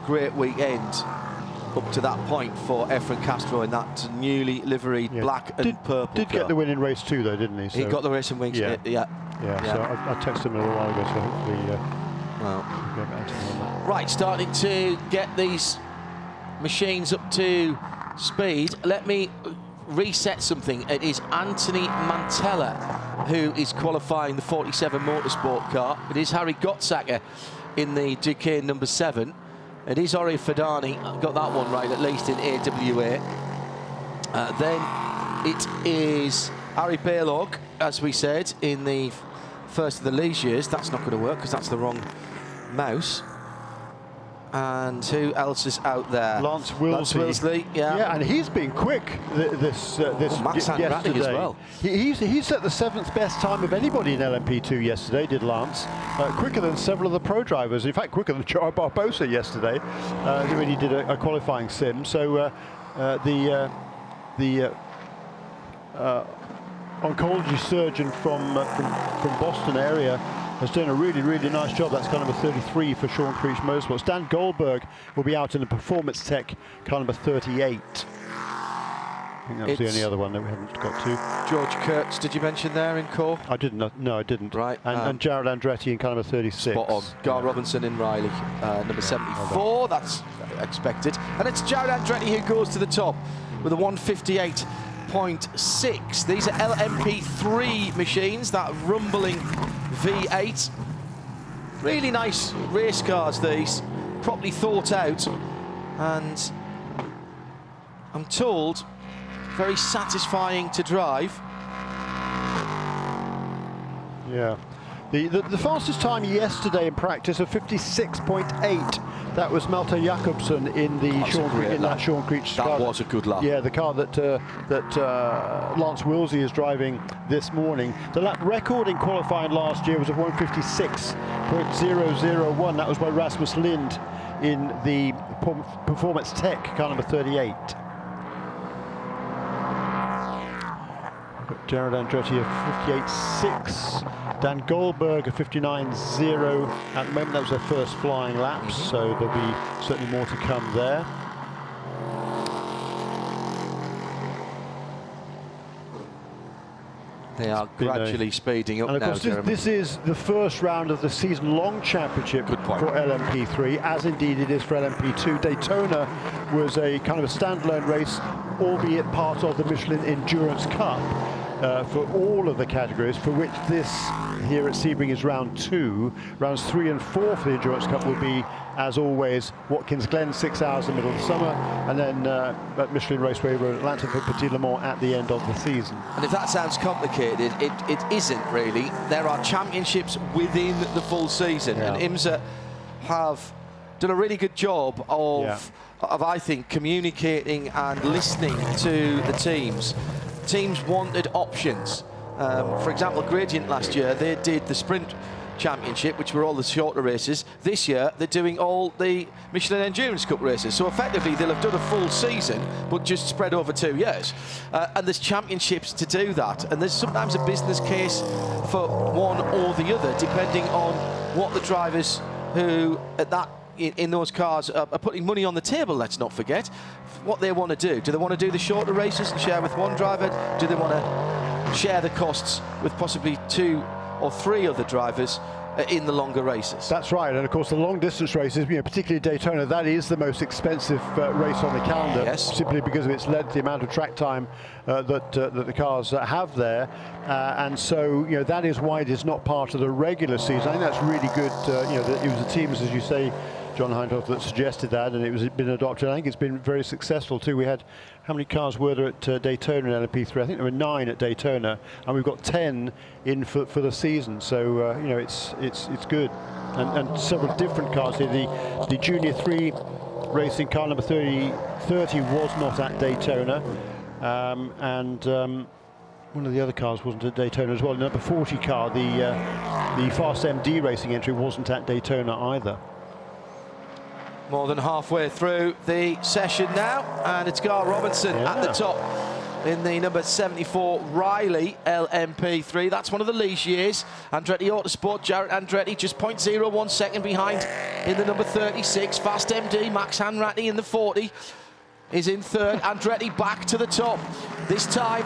great weekend up to that point for Efren Castro in that newly liveried black and purple Did car. get the win in race 2 though, didn't he? So he got the racing wings. Yeah. Yeah. So I texted him a little while ago, so hopefully we'll get back to him on that. Right, starting to get these machines up to speed. Let me reset something. It is Anthony Mantella who is qualifying the 47 Motorsport car. It is Harry Gottsacker in the Duquesne number 7. It is Ori Fidani, got that one right at least in AWA. Then it is Harry Baylock, as we said, in the first of the Ligiers. That's not going to work because that's the wrong mouse. And who else is out there? Lance Wilsley. Yeah, and he's been quick this Max yesterday. as well. He set the 7th best time of anybody in LMP2 yesterday, did Lance. Quicker than several of the pro drivers. In fact, quicker than Joe Barbosa yesterday when he did a qualifying sim. So the oncology surgeon from Boston area has done a really, really nice job. That's car number 33 for Sean Creech Motorsports. Dan Goldberg will be out in the Performance Tech car number 38. I think that was the only other one that we haven't got to. George Kurtz, did you mention there in core? I didn't. No, I didn't. Right. And Jared Andretti in car number 36. Spot on. Gar Robinson in Riley, number 74. That's expected. And it's Jared Andretti who goes to the top with a 158.6. These are LMP3 machines, that rumbling V8. Really nice race cars, these. Properly thought out. And I'm told very satisfying to drive. Yeah. The fastest time yesterday in practice of 56.8. That was Malte Jakobsen in the Sean Creech car. That was a good lap. Yeah, the car that Lance Willsey is driving this morning. The lap record in qualifying last year was a 156.001. That was by Rasmus Lind in the Performance Tech car number 38. Jared Andretti a 58.6. Dan Goldberg a 59.0. At the moment, that was their first flying laps, so there'll be certainly more to come there. They are gradually speeding up now, and of course, this is the first round of the season-long championship for LMP3, as indeed it is for LMP2. Daytona was a kind of a standalone race, albeit part of the Michelin Endurance Cup. For all of the categories, for which this here at Sebring is round 2. Rounds 3 and 4 for the Endurance Cup will be, as always, Watkins Glen, 6 hours in the middle of the summer, and then at Michelin Raceway Road Atlanta for Petit Le Mans at the end of the season. And if that sounds complicated, it isn't really. There are championships within the full season, and IMSA have done a really good job of I think, communicating and listening to the teams. Teams wanted options. For example, Gradient last year, they did the Sprint Championship, which were all the shorter races. This year, they're doing all the Michelin Endurance Cup races. So effectively, they'll have done a full season, but just spread over 2 years. And there's championships to do that. And there's sometimes a business case for one or the other, depending on what the drivers who in those cars are putting money on the table, let's not forget, what they want to do. Do they want to do the shorter races and share with one driver? Do they want to share the costs with possibly 2 or 3 other drivers in the longer races? That's right, and of course the long distance races, particularly Daytona, that is the most expensive race on the calendar, simply because of its length, the amount of track time that the cars have there, and so that is why it is not part of the regular season. I think that's really good. That it was the teams, as you say, John Hindhoff, that suggested that, and it was been adopted. I think it's been very successful too. We had, how many cars were there at Daytona in LMP3? I think there were 9 at Daytona, and we've got 10 in for the season. So it's good, and several different cars here. The Junior 3 racing car number 30 was not at Daytona, and one of the other cars wasn't at Daytona as well. The number 40 car, the Fast MD racing entry, wasn't at Daytona either. More than halfway through the session now, and it's Gar Robinson at the top in the number 74 Riley LMP3. That's one of the leash years. Andretti Autosport, Jared Andretti just 0.01 second behind in the number 36. Fast MD, Max Hanratty in the 40 is in third. Andretti back to the top, this time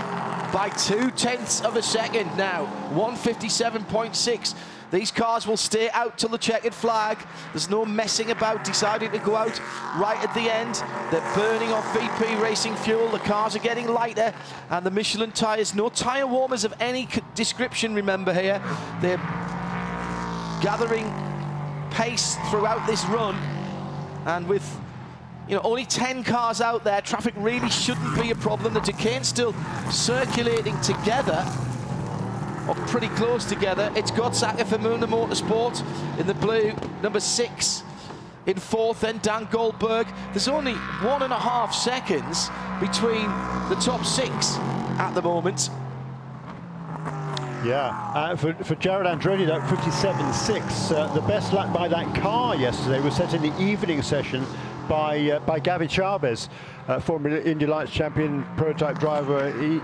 by 0.2 of a second now, 157.6. These cars will stay out till the checkered flag. There's no messing about, deciding to go out right at the end. They're burning off VP racing fuel. The cars are getting lighter, and the Michelin tyres, no tyre warmers of any description, remember here. They're gathering pace throughout this run, and with only 10 cars out there, traffic really shouldn't be a problem. The Ducane's still circulating together, or pretty close together. It's Gottsaka for Muna Motorsport in the blue, number 6 in 4th, then Dan Goldberg. There's only 1.5 seconds between the top 6 at the moment. Yeah, for Jared Andretti, that 57.6, the best lap by that car yesterday was set in the evening session by Gavi Chavez, former Indy Lights champion, prototype driver, in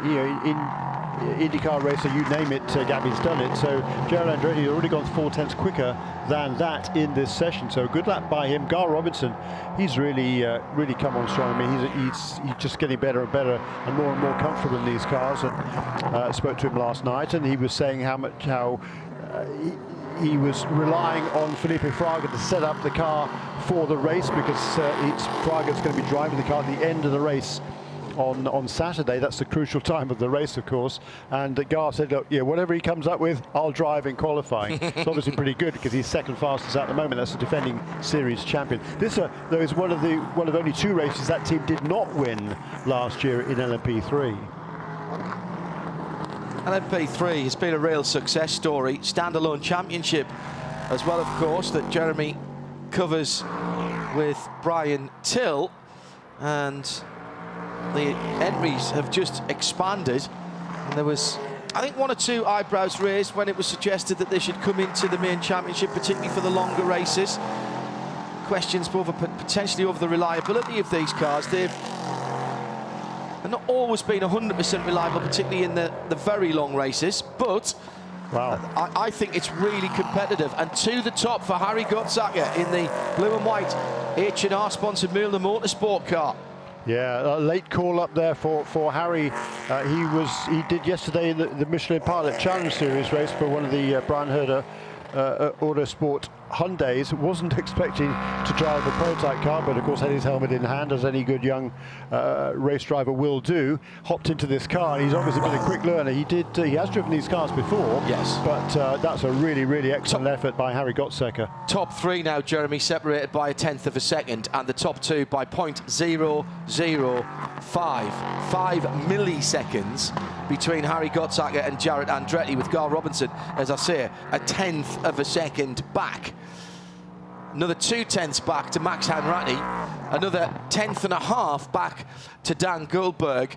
IndyCar racer, you name it, Gabby's done it. So Gerald Andretti has already gone 4/10 quicker than that in this session. So good lap by him. Gar Robinson, he's really come on strong. I mean, he's just getting better and better and more comfortable in these cars. And I spoke to him last night, and he was saying how he was relying on Felipe Fraga to set up the car for the race, because Fraga's going to be driving the car at the end of the race on Saturday. That's the crucial time of the race, of course. And Gar said, look, yeah, whatever he comes up with, I'll drive in qualifying. It's obviously pretty good, because he's second fastest at the moment. That's the defending series champion. This though is one of only 2 races that team did not win last year in LMP3. LMP3 has been a real success story. Standalone championship as well, of course, that Jeremy covers with Brian Till. And the entries have just expanded. And there was, I think, 1 or 2 eyebrows raised when it was suggested that they should come into the main championship, particularly for the longer races. Questions potentially over the reliability of these cars. They've not always been 100% reliable, particularly in the very long races, but wow, I think it's really competitive. And to the top for Harry Gottsacker in the blue and white H&R sponsored Mobil Motorsport car. Yeah, a late call up there for Harry. He did yesterday in the Michelin Pilot Challenge Series race for one of the Brian Herder Autosport Hyundais. Wasn't expecting to drive the prototype car, but of course had his helmet in hand, as any good young race driver will do. Hopped into this car, and he's obviously been a quick learner. He has driven these cars before, yes, but that's a really excellent effort by Harry Gottsacker. Top 3 now, Jeremy, separated by 1/10 of a second, and the top 2 by 0.005 milliseconds between Harry Gottsacker and Jared Andretti, with Gar Robinson, as I say, 1/10 of a second back. Another 2/10 back to Max Hanratty, another 1/10.5 back to Dan Goldberg.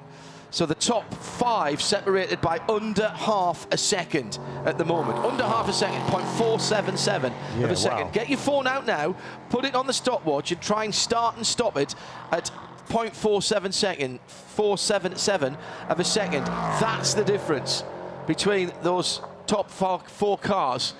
So the top 5 separated by under half a second at the moment. Under half a second, 0.477 of a second. Wow. Get your phone out now, put it on the stopwatch, and try and start and stop it at 0.477 of a second. That's the difference between those top 4 cars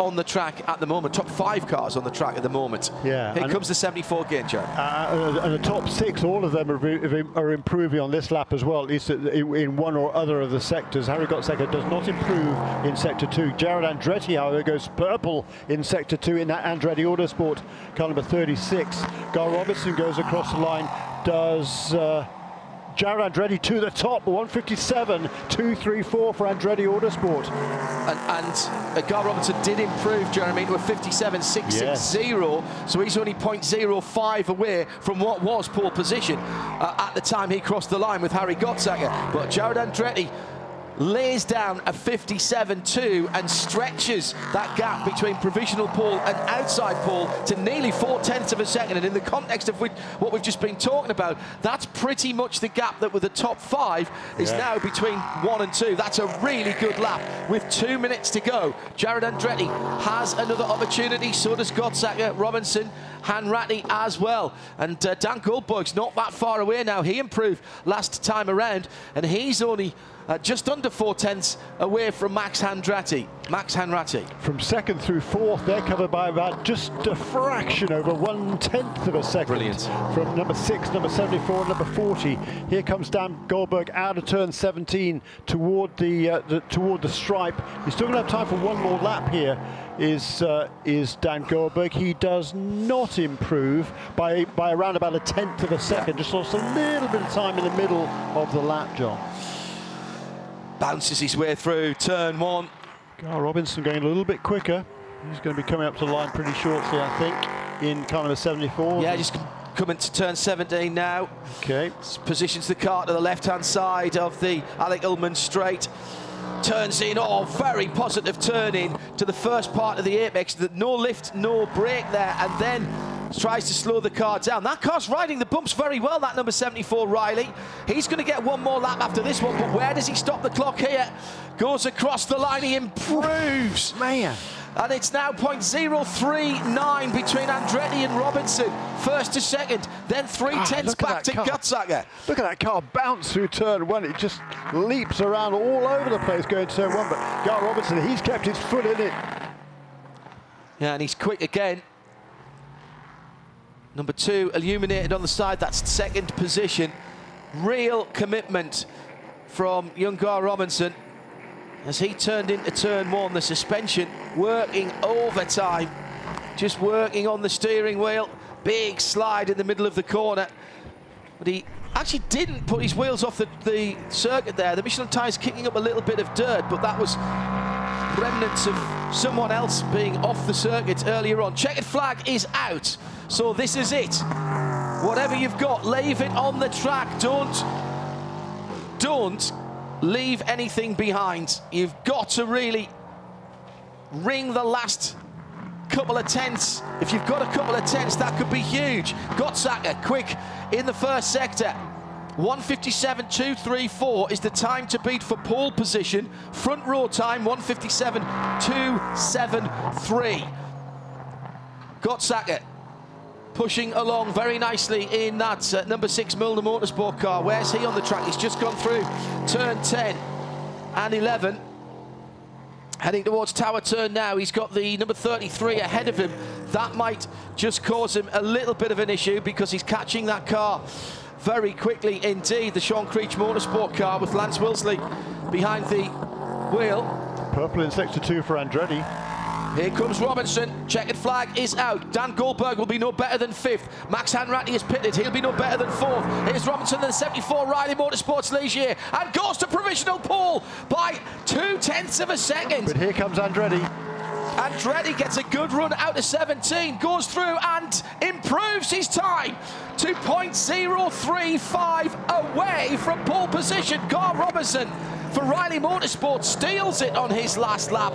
on the track at the moment, top 5 cars on the track at the moment. Yeah. Here comes the 74 gain, Joe. And the top 6, all of them are improving on this lap as well, at least in one or other of the sectors. Harry Gottsacker does not improve in sector 2. Jared Andretti, however, goes purple in sector 2 in that Andretti Autosport car number 36. Gar Robinson goes across the line, does Jared Andretti to the top, 157.234 for Andretti Autosport. And Gar Robinson did improve, Jeremy, to a 57.660, so he's only 0.05 away from what was pole position at the time he crossed the line with Harry Gottsacker. But Jared Andretti lays down a 57.2 and stretches that gap between provisional pole and outside pole to nearly 0.4 of a second. And in the context of what we've just been talking about, that's pretty much the gap that with the top 5 is now between 1 and 2. That's a really good lap with 2 minutes to go. Jared Andretti has another opportunity, so does Gottsacker, Robinson, Hanratty as well. And Dan Goldberg's not that far away now. He improved last time around, and he's only just under 0.4 away from Max Hanratty. From 2nd through 4th, they're covered by about just a fraction over 1/10 of a second. Brilliant. From number 6, number 74, and number 40. Here comes Dan Goldberg out of turn 17 toward the stripe. He's still going to have time for one more lap here. Is Dan Goldberg. He does not improve by around about 1/10 of a second. Just lost a little bit of time in the middle of the lap, John. Bounces his way through turn 1. Gar Robinson going a little bit quicker. He's going to be coming up to the line pretty shortly, I think, in car number 74. Yeah, just coming to turn 17 now. Okay. Positions the car to the left-hand side of the Alec Ullman straight. Turns in, very positive turn in to the first part of the apex. No lift, no brake there, and then tries to slow the car down. That car's riding the bumps very well, that number 74 Riley. He's going to get one more lap after this one, but where does he stop the clock here? Goes across the line, he improves. Man. And it's now 0.039 between Andretti and Robinson. First to second, then 3/10 back to Gotzacker. Look at that car bounce through turn 1. It just leaps around all over the place going to turn 1. But Gar Robinson, he's kept his foot in it. Yeah, and he's quick again. Number 2 illuminated on the side. That's second position. Real commitment from young Gar Robinson as he turned into turn 1. The suspension working overtime, just working on the steering wheel. Big slide in the middle of the corner, but he actually didn't put his wheels off the circuit there. The Michelin tyres kicking up a little bit of dirt, but that was remnants of someone else being off the circuit earlier on. Checkered flag is out, so this is it. Whatever you've got, leave it on the track. Don't leave anything behind. You've got to really ring the last couple of tenths. If you've got a couple of tenths, that could be huge. Gotzacker quick in the first sector. 1:57.234 is the time to beat for pole position. Front row time 1:57.273. Gotzacker pushing along very nicely in that number 6 Milner Motorsport car. Where's he on the track? He's just gone through turn 10 and 11. Heading towards Tower Turn now. He's got the number 33 ahead of him. That might just cause him a little bit of an issue because he's catching that car very quickly indeed. The Sean Creech Motorsport car with Lance Wilsley behind the wheel. Purple in sector 2 for Andretti. Here comes Robinson. Checkered flag is out. Dan Goldberg will be no better than 5th. Max Hanratty is pitted. He'll be no better than 4th. Here's Robinson in the 74 Riley Motorsports Ligier and goes to provisional pole by 0.2 of a second. But here comes Andretti. Andretti gets a good run out of 17, goes through and improves his time to 0.035 away from pole position. Gar Robinson for Riley Motorsport steals it on his last lap.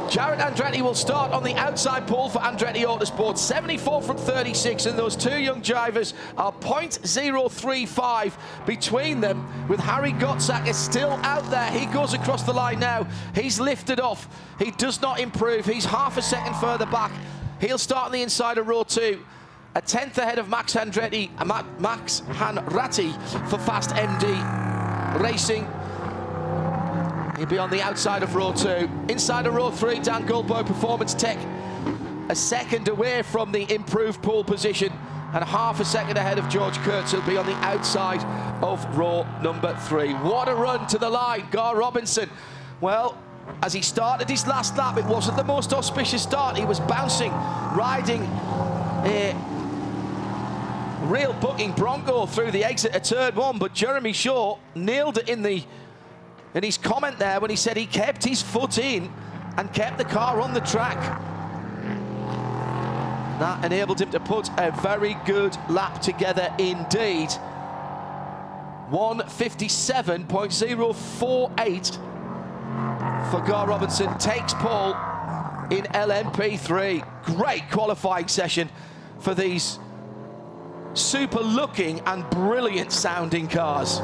Jared Andretti will start on the outside pole for Andretti Autosport, 74 from 36, and those two young drivers are 0.035 between them, with Harry Gotzacker still out there. He goes across the line now. He's lifted off. He does not improve. He's half a second further back. He'll start on the inside of row 2. A 10th ahead of Max Hanratty for Fast MD Racing. He'll be on the outside of row 2. Inside of row 3, Dan Goldberg Performance Tech a second away from the improved pole position and half a second ahead of George Kurtz. He'll be on the outside of row number 3. What a run to the line, Gar Robinson. Well, as he started his last lap, it wasn't the most auspicious start. He was bouncing, riding a real bucking bronco through the exit of turn 1, but Jeremy Shaw nailed it in his comment there when he said he kept his foot in and kept the car on the track. That enabled him to put a very good lap together indeed. 1:57.048 for Gar Robinson, takes pole in LMP3. Great qualifying session for these super looking and brilliant sounding cars.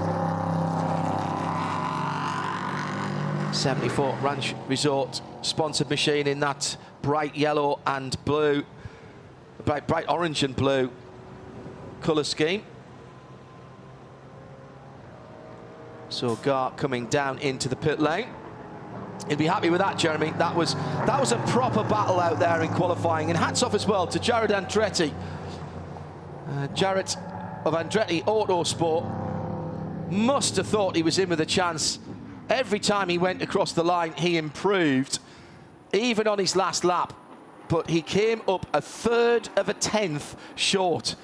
74 Ranch Resort sponsored machine in that bright yellow and blue, bright orange and blue colour scheme. So Gar coming down into the pit lane. He'll be happy with that, Jeremy. That was a proper battle out there in qualifying, and hats off as well to Jared Andretti. Jared of Andretti Autosport must have thought he was in with a chance. Every time he went across the line, he improved, even on his last lap. But he came up 1/3 of a tenth short.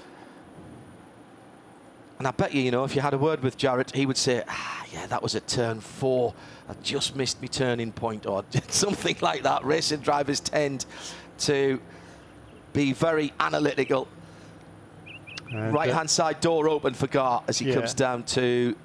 And I bet you know, if you had a word with Jared, he would say, yeah, that was at turn 4. I just missed my turning point, or something like that. Racing drivers tend to be very analytical. Right-hand side door open for Gar as he comes down to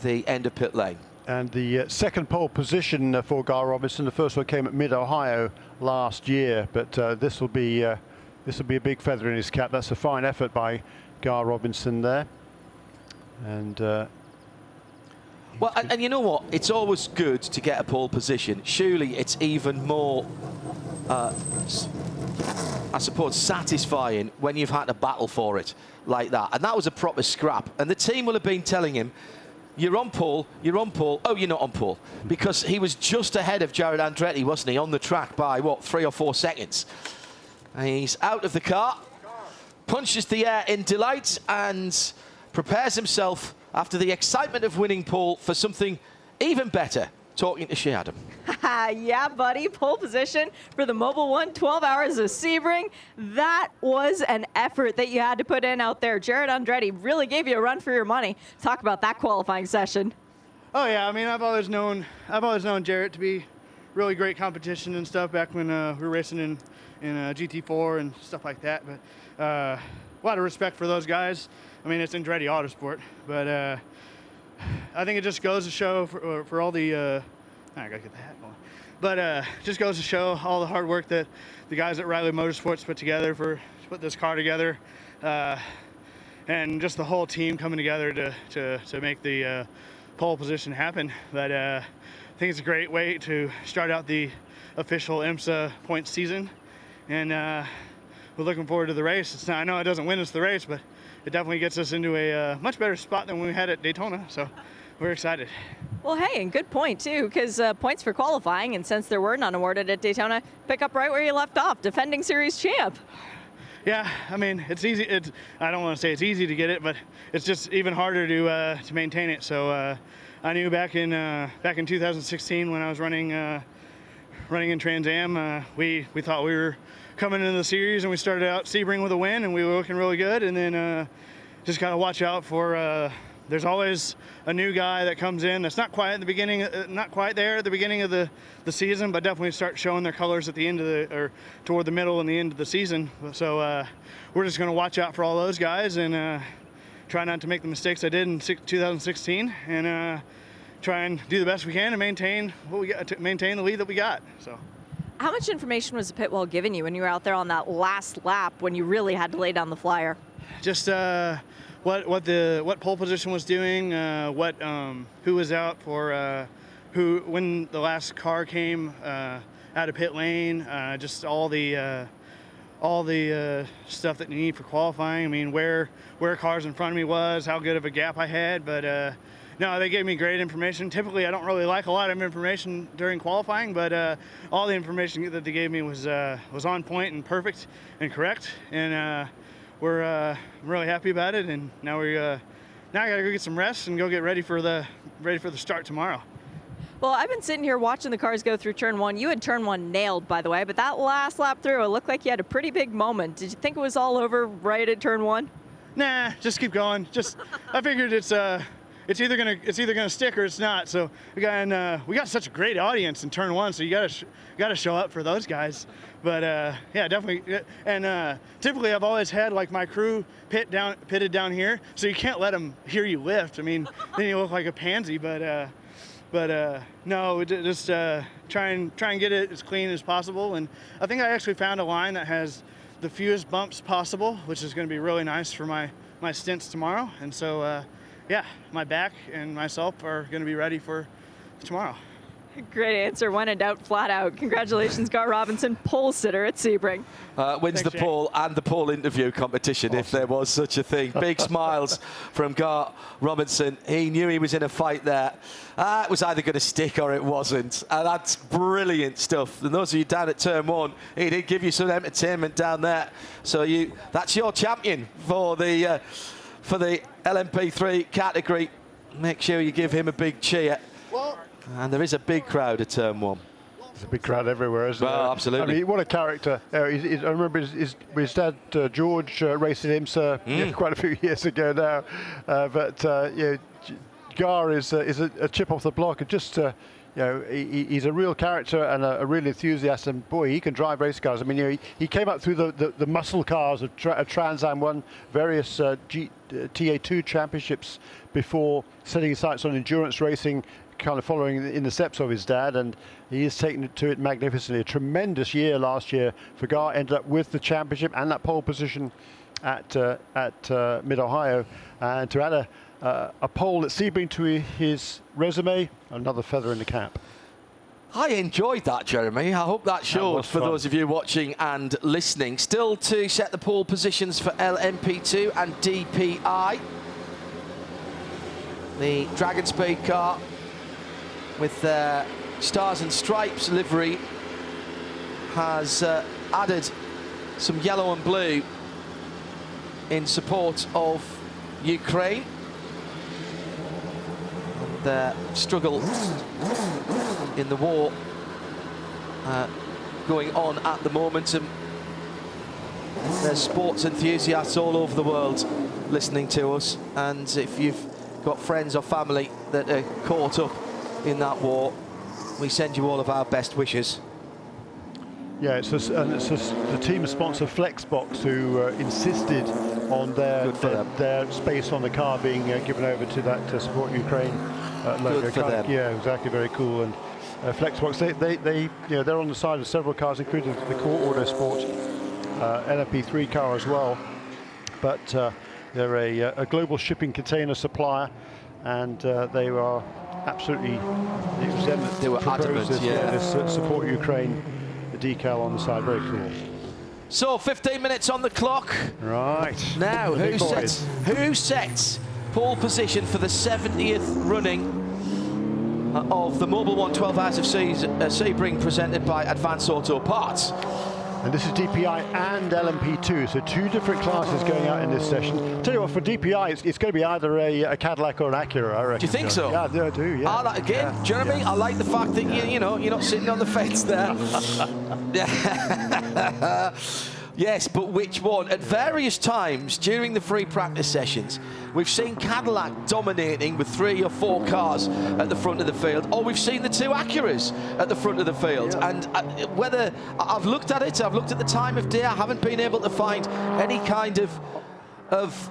the end of pit lane. And the second pole position for Gar Robinson. The first one came at Mid-Ohio last year, but this will be a big feather in his cap. That's a fine effort by Gar Robinson there. And well, and you know what? It's always good to get a pole position. Surely it's even more I suppose, satisfying when you've had to battle for it like that. And that was a proper scrap. And the team will have been telling him, you're on pole, you're on pole. Oh, you're not on pole. Because he was just ahead of Jared Andretti, wasn't he, on the track by, what, 3 or 4 seconds. And he's out of the car, punches the air in delight, and prepares himself, after the excitement of winning pole, for something even better. Talking to Shea Adam. Yeah, buddy. Pole position for the Mobil 1, 12 hours of Sebring. That was an effort that you had to put in out there. Jared Andretti really gave you a run for your money. Talk about that qualifying session. Oh yeah, I mean, I've always known Jared to be really great competition and stuff back when we were racing in GT4 and stuff like that. But a lot of respect for those guys. I mean, it's Andretti Autosport, but I think it just goes to show for all the, I gotta get the hat going. But just goes to show all the hard work that the guys at Riley Motorsports put together to put this car together, and just the whole team coming together to make the pole position happen. But I think it's a great way to start out the official IMSA points season, and we're looking forward to the race. I know it doesn't win us the race, but it definitely gets us into a much better spot than we had at Daytona, so we're excited. Well, hey, and good point, too, because points for qualifying, and since there were none awarded at Daytona, pick up right where you left off, defending series champ. Yeah, I mean, it's easy. I don't want to say it's easy to get it, but it's just even harder to maintain it. So I knew back in 2016 when I was running in Trans Am, we thought we were coming into the series, and we started out Sebring with a win, and we were looking really good. And then just got to watch out for. There's always a new guy that comes in that's not quite at the beginning, not quite there at the beginning of the season, but definitely start showing their colors at the end of or toward the middle and the end of the season. So we're just going to watch out for all those guys and try not to make the mistakes I did in 2016, and try and do the best we can to maintain what we got, to maintain the lead that we got. So. How much information was the pit wall giving you when you were out there on that last lap when you really had to lay down the flyer? Just what pole position was doing, who was out for when the last car came out of pit lane, just all the stuff that you need for qualifying. I mean, where cars in front of me was, how good of a gap I had, but no, they gave me great information. Typically, I don't really like a lot of information during qualifying, but all the information that they gave me was on point and perfect and correct, and we're really happy about it. And now I gotta go get some rest and go get ready for the start tomorrow. Well, I've been sitting here watching the cars go through turn one. You had turn one nailed, by the way, but that last lap through, it looked like you had a pretty big moment. Did you think it was all over right at turn one? Nah, just keep going. I figured it's either gonna stick or it's not. So we got such a great audience in turn one, so you gotta show up for those guys. But yeah, definitely. And typically, I've always had like my crew pitted down here, so you can't let them hear you lift. I mean, then you look like a pansy. But no, just try and get it as clean as possible. And I think I actually found a line that has the fewest bumps possible, which is going to be really nice for my stints tomorrow. And so. Yeah, my back and myself are going to be ready for tomorrow. Great answer. When in doubt, flat out. Congratulations, Gar Robinson, pole sitter at Sebring. Wins the pole and the pole interview competition, awesome, if there was such a thing. Big smiles from Gar Robinson. He knew he was in a fight there. It was either going to stick or it wasn't. And that's brilliant stuff. And those of you down at turn one, he did give you some entertainment down there. So that's your champion for the LMP3 category. Make sure you give him a big cheer. And there is a big crowd at turn one. There's a big crowd everywhere, isn't there? Absolutely. I mean, what a character. I remember his dad, George, racing IMSA quite a few years ago now. But Gar is a chip off the block, and just he's a real character and a real enthusiast, and boy, he can drive race cars. I mean, he came up through the muscle cars of Trans Am, won various TA2 championships before setting his sights on endurance racing, kind of following in the steps of his dad, and he has taken it to it magnificently. A tremendous year last year for Gar. Ended up with the championship and that pole position at Mid-Ohio, and to add a pole at Sebring to his resume, another feather in the cap. I enjoyed that, Jeremy. I hope that showed for those of you watching and listening. Still to set the pole positions for LMP2 and DPI. The Dragon Speed car with their Stars and Stripes livery has added some yellow and blue in support of Ukraine. Their struggle in the war going on at the moment. And there's sports enthusiasts all over the world listening to us. And if you've got friends or family that are caught up in that war, we send you all of our best wishes. Yeah, it's the team sponsor Flexbox who insisted on their space on the car being given over to that Support Ukraine logo. Good for them. Yeah, exactly, very cool. And Flexbox, they're on the side of several cars, including the Core Auto Sport LMP3 car as well. But they're a global shipping container supplier, and they are absolutely they were adamant, this Support Ukraine decal on the side, very cool. So 15 minutes on the clock. Right. Now, who sets pole position for the 70th running of the Mobil 1 12 Hours of Sebring, presented by Advanced Auto Parts? And this is DPI and LMP2, so two different classes going out in this session. Tell you what, for DPI, it's going to be either a Cadillac or an Acura, I reckon. Do you think so? Yeah, I do, yeah. I like, again, do you know what I mean? I like the fact that, you know, you're not sitting on the fence there. Yes, but which one? At various times during the free practice sessions, we've seen Cadillac dominating with 3 or 4 cars at the front of the field, or we've seen the 2 Acuras at the front of the field. Yeah. And whether I've looked at it, I've looked at the time of day, I haven't been able to find any kind of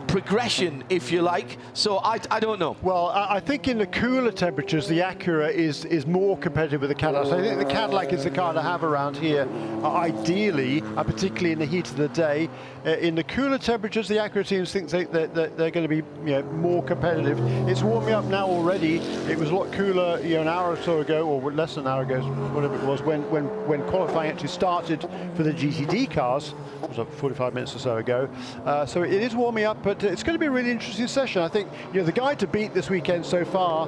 progression, if you like, so I don't know. Well, I think in the cooler temperatures the Acura is more competitive with the Cadillac. So I think the Cadillac is the car to have around here, ideally, particularly in the heat of the day. In the cooler temperatures, the Acura teams think they're going to be more competitive. It's warming up now already. It was a lot cooler an hour or so ago, or less than an hour ago, whatever it was, when qualifying actually started for the GTD cars. It was like 45 minutes or so ago. So it is warming up, but it's going to be a really interesting session. I think the guy to beat this weekend so far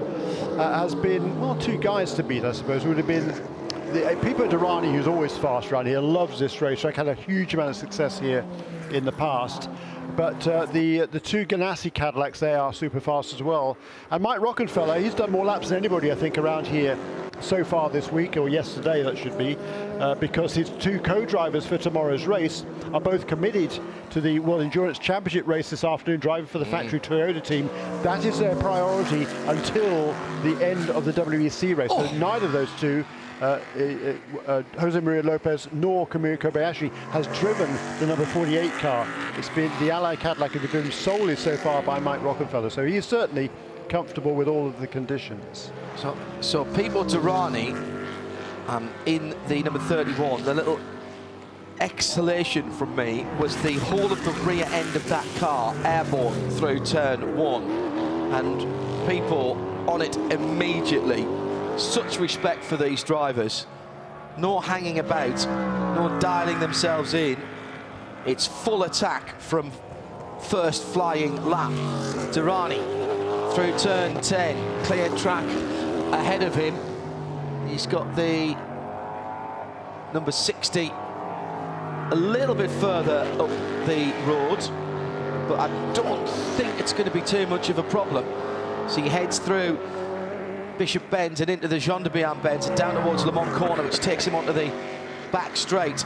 has been, well, 2 guys to beat, I suppose, would have been Pipo Derani, who's always fast around here, loves this racetrack, had a huge amount of success here in the past. But the 2 Ganassi Cadillacs, they are super fast as well. And Mike Rockenfeller, he's done more laps than anybody, I think, around here so far this week, or yesterday that should be, because his 2 co-drivers for tomorrow's race are both committed to the World Endurance Championship race this afternoon, driving for the factory Toyota team. That is their priority until the end of the WEC race. So neither of those 2, Jose Maria Lopez nor Kamui Kobayashi, has driven the number 48 car. It's been the Ally Cadillac who've been driven solely so far by Mike Rockenfeller, so he is certainly comfortable with all of the conditions. So Pipo Derani in the number 31, the little exhalation from me was the whole of the rear end of that car airborne through turn 1, and people on it immediately. Such respect for these drivers. No hanging about, no dialing themselves in. It's full attack from first flying lap. Derani through turn 10, clear track ahead of him. He's got the number 60 a little bit further up the road, but I don't think it's going to be too much of a problem. So he heads through Bishop Bend and into the Jean de Bihan Bend and down towards Le Mans Corner, which takes him onto the back straight.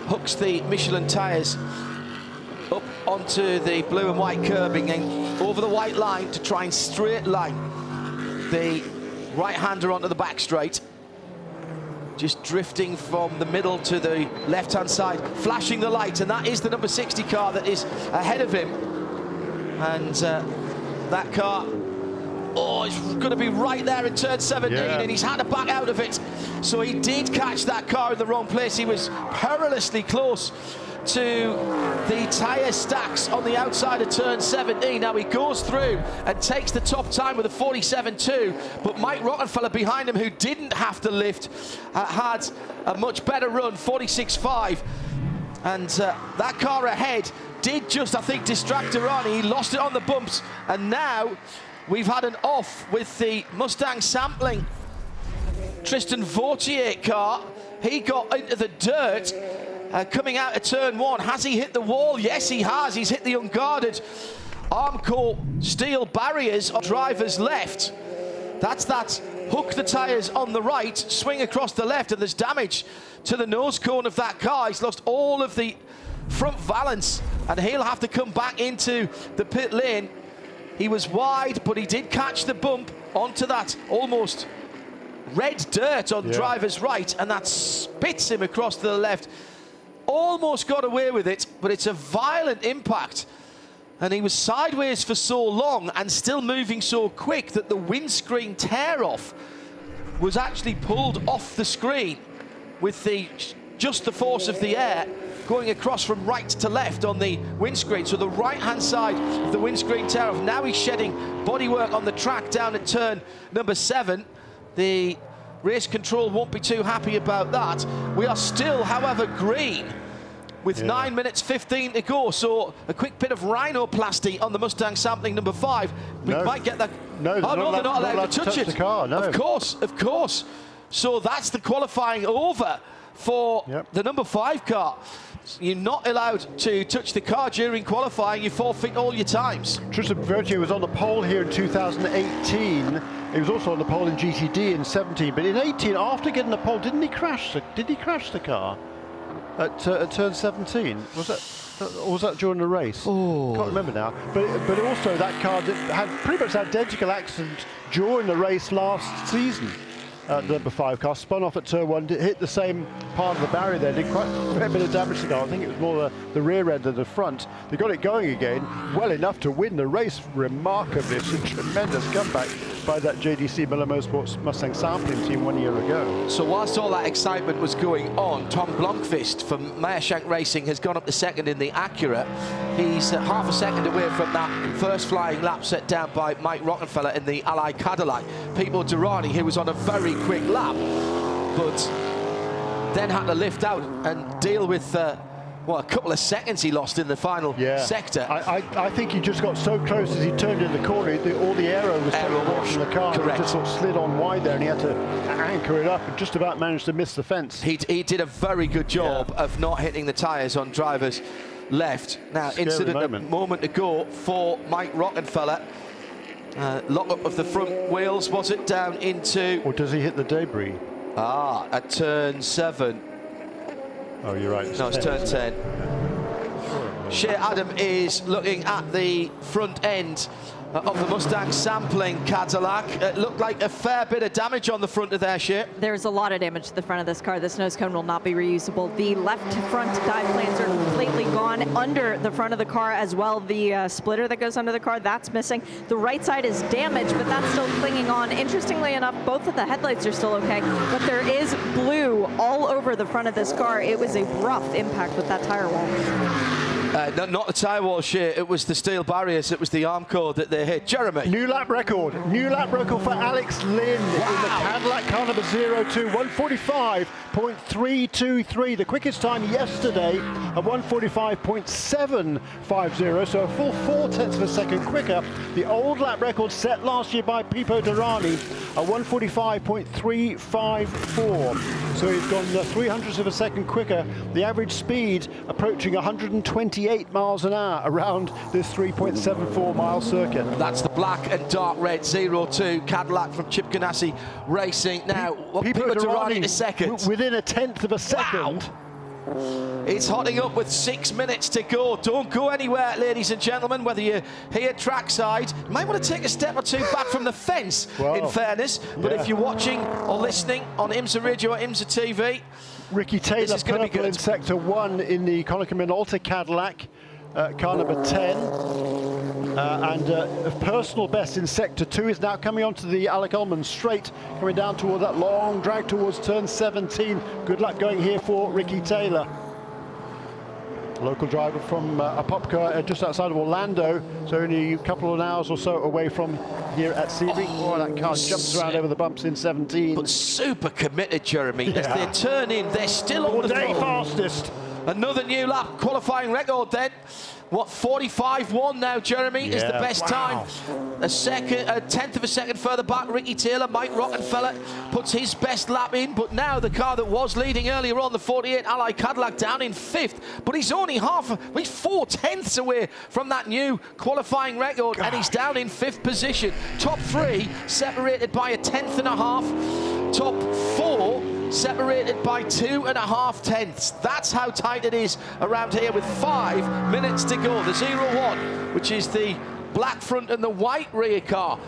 Hooks the Michelin tyres up onto the blue and white curbing and over the white line to try and straight line the right-hander onto the back straight. Just drifting from the middle to the left-hand side, flashing the light, and that is the number 60 car that is ahead of him. And that car Oh, it's going to be right there in turn 17, and he's had to back out of it. So he did catch that car in the wrong place. He was perilously close to the tyre stacks on the outside of turn 17. Now he goes through and takes the top time with a 47.2, but Mike Rockenfeller behind him, who didn't have to lift, had a much better run, 46.5. And that car ahead did just, I think, distract Durrani. He lost it on the bumps, and now we've had an off with the Mustang sampling Tristan Vautier car. He got into the dirt coming out of turn 1. Has he hit the wall? Yes, he has. He's hit the unguarded Armco steel barriers on driver's left. That's that hook the tyres on the right, swing across the left, and there's damage to the nose cone of that car. He's lost all of the front valance, and he'll have to come back into the pit lane. He was wide, but he did catch the bump onto that almost red dirt on driver's right, and that spits him across to the left. Almost got away with it, but it's a violent impact. And he was sideways for so long and still moving so quick that the windscreen tear-off was actually pulled off the screen with just the force of the air going across from right to left on the windscreen. So the right-hand side of the windscreen tear-off. Now he's shedding bodywork on the track down at turn number 7. The race control won't be too happy about that. We are still, however, green with 9 minutes 15 to go. So a quick bit of rhinoplasty on the Mustang sampling number 5. We might get that. No, they're not allowed to touch it. The car, no. Of course. So that's the qualifying over for the number 5 car. You're not allowed to touch the car during qualifying. You forfeit all your times. Tristan Vautier was on the pole here in 2018. He was also on the pole in GTD in 17. But in 18, after getting the pole, did he crash the car at turn 17? Was that during the race? Oh, can't remember now. But also that car had pretty much identical accident during the race last season. The number 5 car spun off at turn 1, hit the same part of the barrier there, did quite a fair bit of damage to the car. I think it was more the rear end than the front. They got it going again, well enough to win the race remarkably. It's a tremendous comeback by that JDC Miller Motorsports Mustang sampling team 1 year ago. So whilst all that excitement was going on, Tom Blomqvist from Meyershank Racing has gone up to second in the Acura. He's half a second away from that first flying lap set down by Mike Rockenfeller in the Ally Cadillac. Pipo Derani, who was on a very quick lap, but then had to lift out and deal with a couple of seconds he lost in the final sector. I think he just got so close as he turned in the corner, all the aero was from the car. Correct. It just sort of slid on wide there, and he had to anchor it up and just about managed to miss the fence. He did a very good job of not hitting the tyres on driver's left. Now, incident moment to go for Mike Rockenfeller. Lock up of the front wheels, was it down into... Or does he hit the debris? At turn 7. Oh, you're right. No, it's turn 10. Shea Adam is looking at the front end of the Mustang sampling Cadillac. It looked like a fair bit of damage on the front of their Shea. There's a lot of damage to the front of this car. This nose cone will not be reusable. The left front dive plans are completely gone. Under the front of the car as well, the splitter that goes under the car, that's missing. The right side is damaged, but that's still clinging on. Interestingly enough, both of the headlights are still okay, but there is blue all over the front of this car. It was a rough impact with that tire wall. Not the tyre wall, Shea. It was the steel barriers. It was the Armco that they hit. Jeremy. New lap record for Alex Lynn in the Cadillac car number 02, 145.323. The quickest time yesterday at 145.750, so a full 4/10 of a second quicker. The old lap record set last year by Pipo Derani at 145.354. So he's gone 300ths of a second quicker. The average speed approaching 128 miles an hour around this 3.74 mile circuit. That's the black and dark red 02 Cadillac from Chip Ganassi Racing. Now, Pipo Derani in a second. Within a 10th of a second. Wow. It's hotting up with 6 minutes to go. Don't go anywhere, ladies and gentlemen, whether you're here trackside. You might want to take a step or two back from the fence, in fairness. But if you're watching or listening on IMSA Radio or IMSA TV, Ricky Taylor, purple in Sector 1 in the Konica Minolta Cadillac, car number 10. and a personal best in Sector 2 is now coming onto the Alec Ullman straight, coming down toward that long drag towards turn 17. Good luck going here for Ricky Taylor. Local driver from Apopka, just outside of Orlando, so only a couple of hours or so away from here at Sebring. Oh, that car jumps around over the bumps in 17. But super committed, Jeremy. As they turn in, they're still on the day fastest. Another new lap, qualifying record then. What, 45.1 now, Jeremy, is the best time. A tenth of a second further back, Ricky Taylor. Mike Rockenfeller puts his best lap in, but now the car that was leading earlier on, the 48 Ally Cadillac, down in 5th, but he's only he's 4 tenths away from that new qualifying record, and he's down in 5th position. Top 3 separated by 1.5 tenths. Top 4 separated by 2.5 tenths. That's how tight it is around here with 5 minutes to go. The 01, which is the black front and the white rear car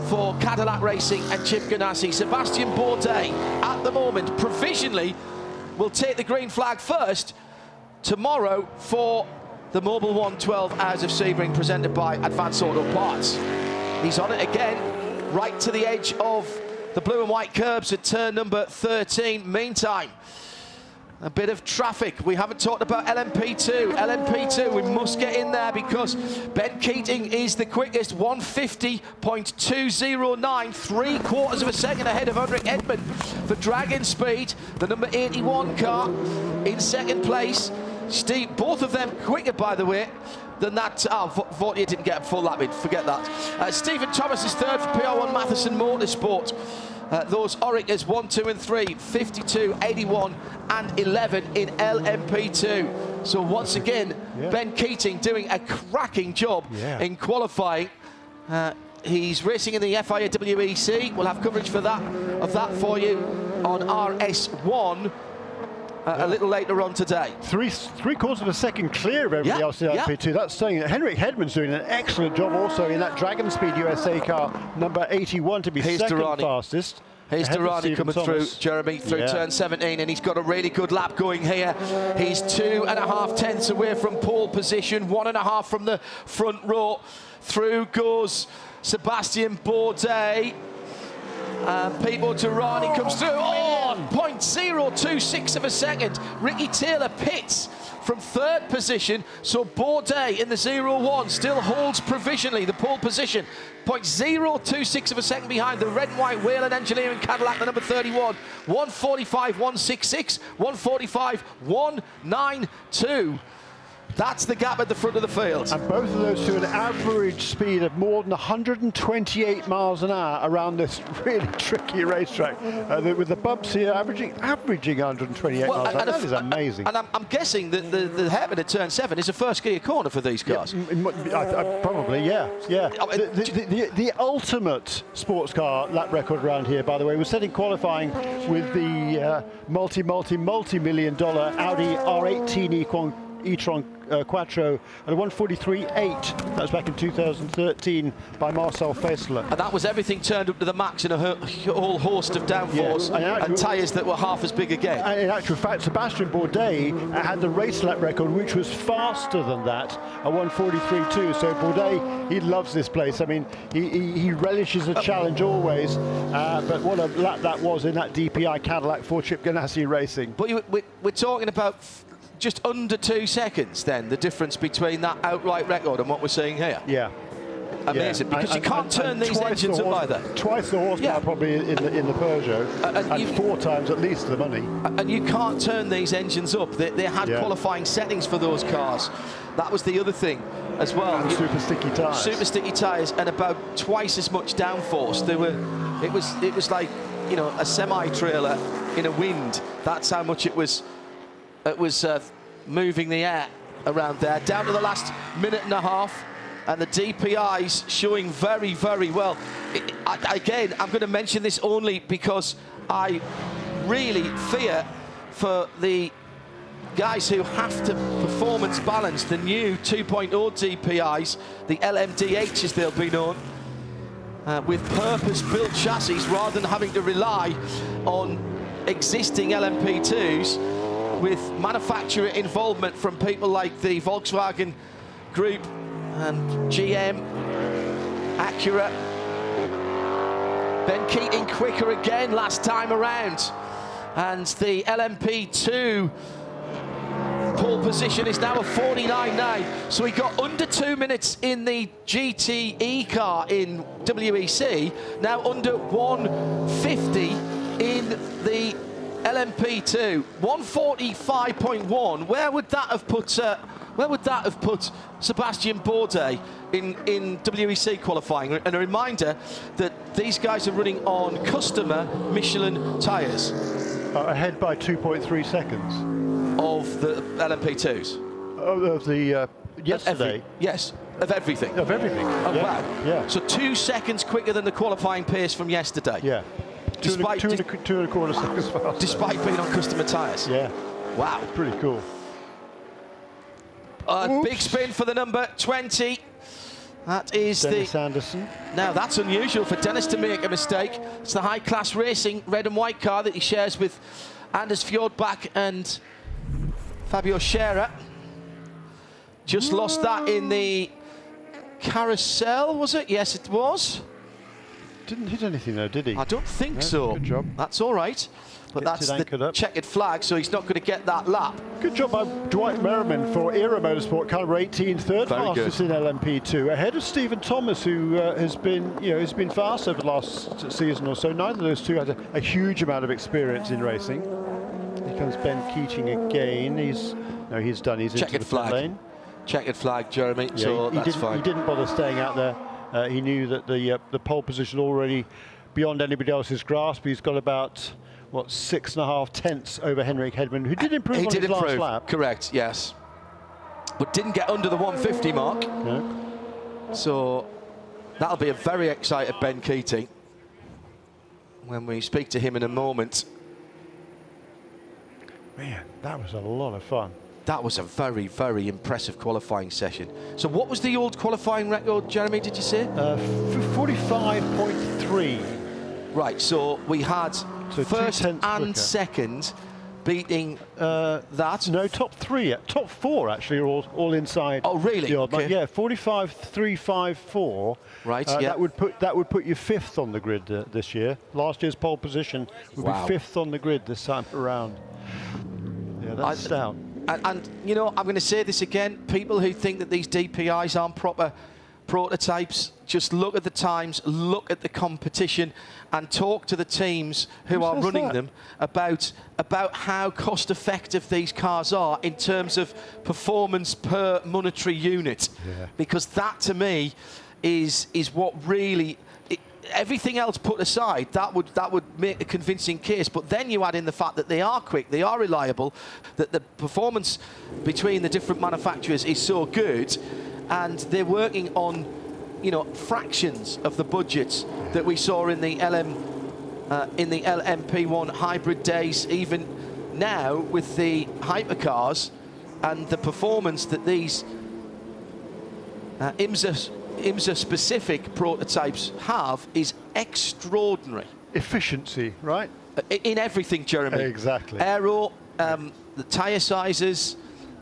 for Cadillac Racing and Chip Ganassi. Sebastian Bourdais, at the moment, provisionally will take the green flag first tomorrow for the Mobil 112 Hours of Sebring, presented by Advanced Auto Parts. He's on it again, right to the edge of the blue and white curbs at turn number 13. Meantime, a bit of traffic. We haven't talked about LMP2. LMP2, we must get in there because Ben Keating is the quickest, 150.209, 3/4 of a second ahead of Ulrich Edman for Dragon Speed, the number 81 car in second place. Steve, both of them quicker, by the way, than that. Vautier didn't get a full lap in, forget that. Stephen Thomas is third for PR1 Matheson Motorsport. Those Oreckers 1, 2 and 3, 52, 81 and 11 in LMP2. So once again, Ben Keating doing a cracking job in qualifying. He's racing in the FIA WEC. We'll have coverage of that for you on RS1 a little later on today. Three-quarters of a second clear of everybody else in LMP2. That's saying that Henrik Hedman's doing an excellent job also in that Dragon Speed USA car, number 81, to be second fastest. Here's Durrani coming through, Jeremy, through turn 17, and he's got a really good lap going here. He's 2.5 tenths away from pole position, 1.5 from the front row. Through goes Sebastian Bourdais. Pipo Durrani comes through. 0.026 of a second. Ricky Taylor pits from third position, so Bourdais in the 01 still holds provisionally the pole position. 0.026 of a second behind the red and white Whelen Engineering Cadillac, the number 31. 145.166, 145.192. That's the gap at the front of the field. And both of those to an average speed of more than 128 miles an hour around this really tricky racetrack. With the bumps here averaging 128 miles an hour. That is amazing. And I'm guessing that the hairpin at turn 7 is a first gear corner for these cars. Probably, yeah. The ultimate sports car lap record around here, by the way, was set in qualifying with the multi-million-dollar Audi R18 e-tron Quattro at a 143.8. That was back in 2013 by Marcel Faisler. And that was everything turned up to the max in a whole host of downforce and tyres that were half as big again. And in actual fact, Sebastian Bourdais had the race lap record, which was faster than that, a 143.2. So Bourdais, he loves this place. I mean, he relishes a challenge always. But what a lap that was in that DPI Cadillac for Chip Ganassi Racing. But we're talking about just under 2 seconds then, the difference between that outright record and what we're seeing here. Yeah. Amazing, because you can't turn these engines up either. Twice the horsepower probably in the Peugeot, and 4 times at least the money. And you can't turn these engines up. They had qualifying settings for those cars. That was the other thing as well. And super sticky tyres. Super sticky tyres and about twice as much downforce. It was like, you know, a semi-trailer in a wind. That's how much it was moving the air around there. Down to the last minute and a half, and the DPI's showing very, very well. Again, I'm going to mention this only because I really fear for the guys who have to performance balance the new 2.0 DPIs, the LMDH as they'll be known, with purpose-built chassis rather than having to rely on existing LMP2s, with manufacturer involvement from people like the Volkswagen Group And GM, Acura. Ben Keating quicker again last time around. And the LMP2 pole position is now a 49.9. So he got under 2 minutes in the GTE car in WEC, now under 150 in the LMP2. 145.1. Where would that have put Sebastian Bourdais in WEC qualifying? And a reminder that these guys are running on customer Michelin tyres. Ahead by 2.3 seconds. Of the LMP2s? Of the yesterday? Yes, of everything. Of everything. Oh, yeah. wow. Yeah. So 2 seconds quicker than the qualifying pace from yesterday. Yeah. Despite 2.25 seconds faster. Despite being on customer tyres. Yeah. Wow. Pretty cool. Big spin for the number 20. That is Dennis Anderson. Now that's unusual for Dennis to make a mistake. It's the High Class Racing red and white car that he shares with Anders Fjordbach and Fabio Scherer. Just lost that in the carousel, was it? Yes, it was. Didn't hit anything though, did he? I don't think so. Good job. That's all right. But that's the checkered flag, so he's not going to get that lap. Good job by Dwight Merriman for Era Motorsport, caliber 18, third fastest in LMP2, ahead of Stephen Thomas, who has been fast over the last season or so. Neither of those two had a huge amount of experience in racing. Here comes Ben Keating again. He's done. He's checkered into the flag. lane. Checkered flag, Jeremy. Yeah, so that's fine. He didn't bother staying out there. He knew that the pole position already beyond anybody else's grasp. He's got about 6.5 tenths over Henrik Hedman, who did improve on his last lap. Correct, yes. But didn't get under the 150 mark. No. So that'll be a very excited Ben Keating when we speak to him in a moment. Man, that was a lot of fun. That was a very, very impressive qualifying session. So what was the old qualifying record, Jeremy, did you say? 45.3. Right, so we had first and second beating that. No, top 3, top 4 actually are all inside. Oh, really? Okay. Yeah, 45.354. Right. Yeah. That would put you 5th on the grid this year. Last year's pole position would be 5th on the grid this time around. Yeah, that's stout. And you know, I'm going to say this again. People who think that these DPIs aren't proper prototypes, just look at the times, look at the competition, and talk to the teams who are running them about how cost-effective these cars are in terms of performance per monetary unit. Yeah. Because that, to me, is what really. Everything else put aside, that would make a convincing case. But then you add in the fact that they are quick, they are reliable, that the performance between the different manufacturers is so good, and they're working on, fractions of the budgets that we saw in the LMP1 hybrid days. Even now with the hypercars and the performance that these IMSA-specific prototypes have is extraordinary. Efficiency, right? In everything, Jeremy. Exactly. Aero, the tyre sizes,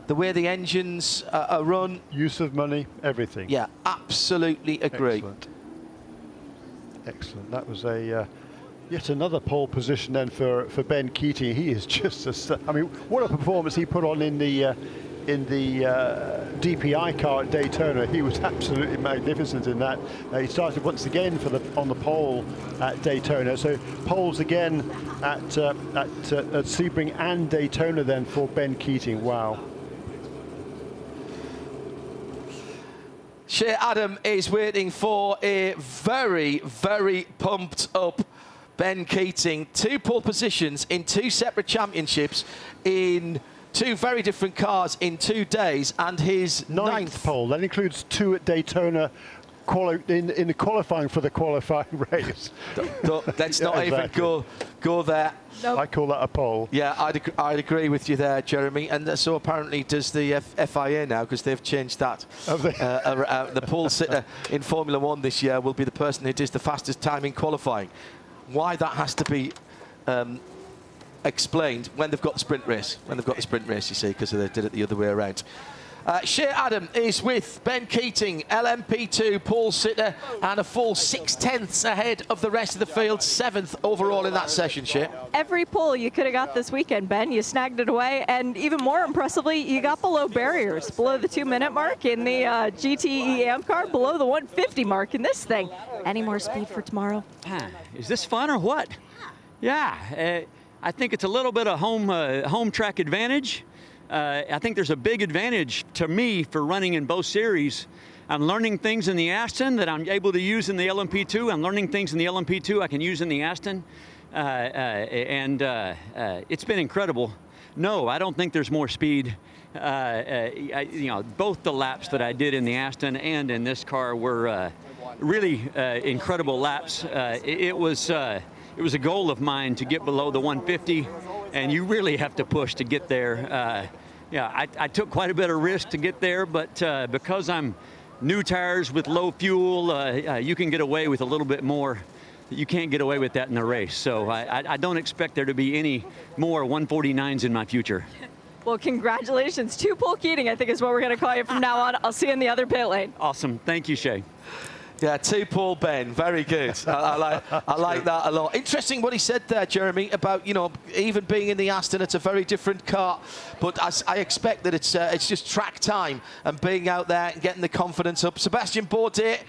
the way the engines are run. Use of money, everything. Yeah, absolutely agree. Excellent. That was yet another pole position then for Ben Keating. He is just what a performance he put on in the DPI car at Daytona. He was absolutely magnificent in that. He started once again on the pole at Daytona. So poles again at Sebring and Daytona then for Ben Keating. Wow. Shea Adam is waiting for a very, very pumped up Ben Keating. 2 pole positions in 2 separate championships in 2 very different cars in 2 days, and his ninth pole. That includes 2 at Daytona in the qualifying for the qualifying race. Let's not even go there. Nope. I call that a pole. Yeah, I'd agree with you there, Jeremy. And so apparently does the FIA now, because they've changed that. The pole sitter in Formula 1 this year will be the person who does the fastest time in qualifying. Why that has to be explained when they've got the sprint race. You see, because they did it the other way around. Shea Adam is with Ben Keating, LMP2 pole sitter, and a full 6/10 ahead of the rest of the field, 7th overall in that session, Shea. Every pole you could have got this weekend, Ben, you snagged it away, and even more impressively, you got below barriers, below the 2-minute mark in the GTE AMP car, below the 150 mark in this thing. Any more speed for tomorrow? Is this fun or what? Yeah, I think it's a little bit of home track advantage. I think there's a big advantage to me for running in both series. I'm learning things in the Aston that I'm able to use in the LMP2. I'm learning things in the LMP2 I can use in the Aston. It's been incredible. No, I don't think there's more speed. Both the laps that I did in the Aston and in this car were really incredible laps. It was a goal of mine to get below the 150, and you really have to push to get there. I took quite a bit of risk to get there, but because I'm new tires with low fuel, you can get away with a little bit more. You can't get away with that in a race. So I don't expect there to be any more 149s in my future. Well, congratulations to Paul Keating, I think is what we're going to call you from now on. I'll see you in the other pit lane. Awesome. Thank you, Shay. Yeah, to Paul Ben, very good. I like that a lot. Interesting what he said there, Jeremy, about even being in the Aston, it's a very different car. But I expect that it's just track time and being out there and getting the confidence up. Sebastian Bourdais,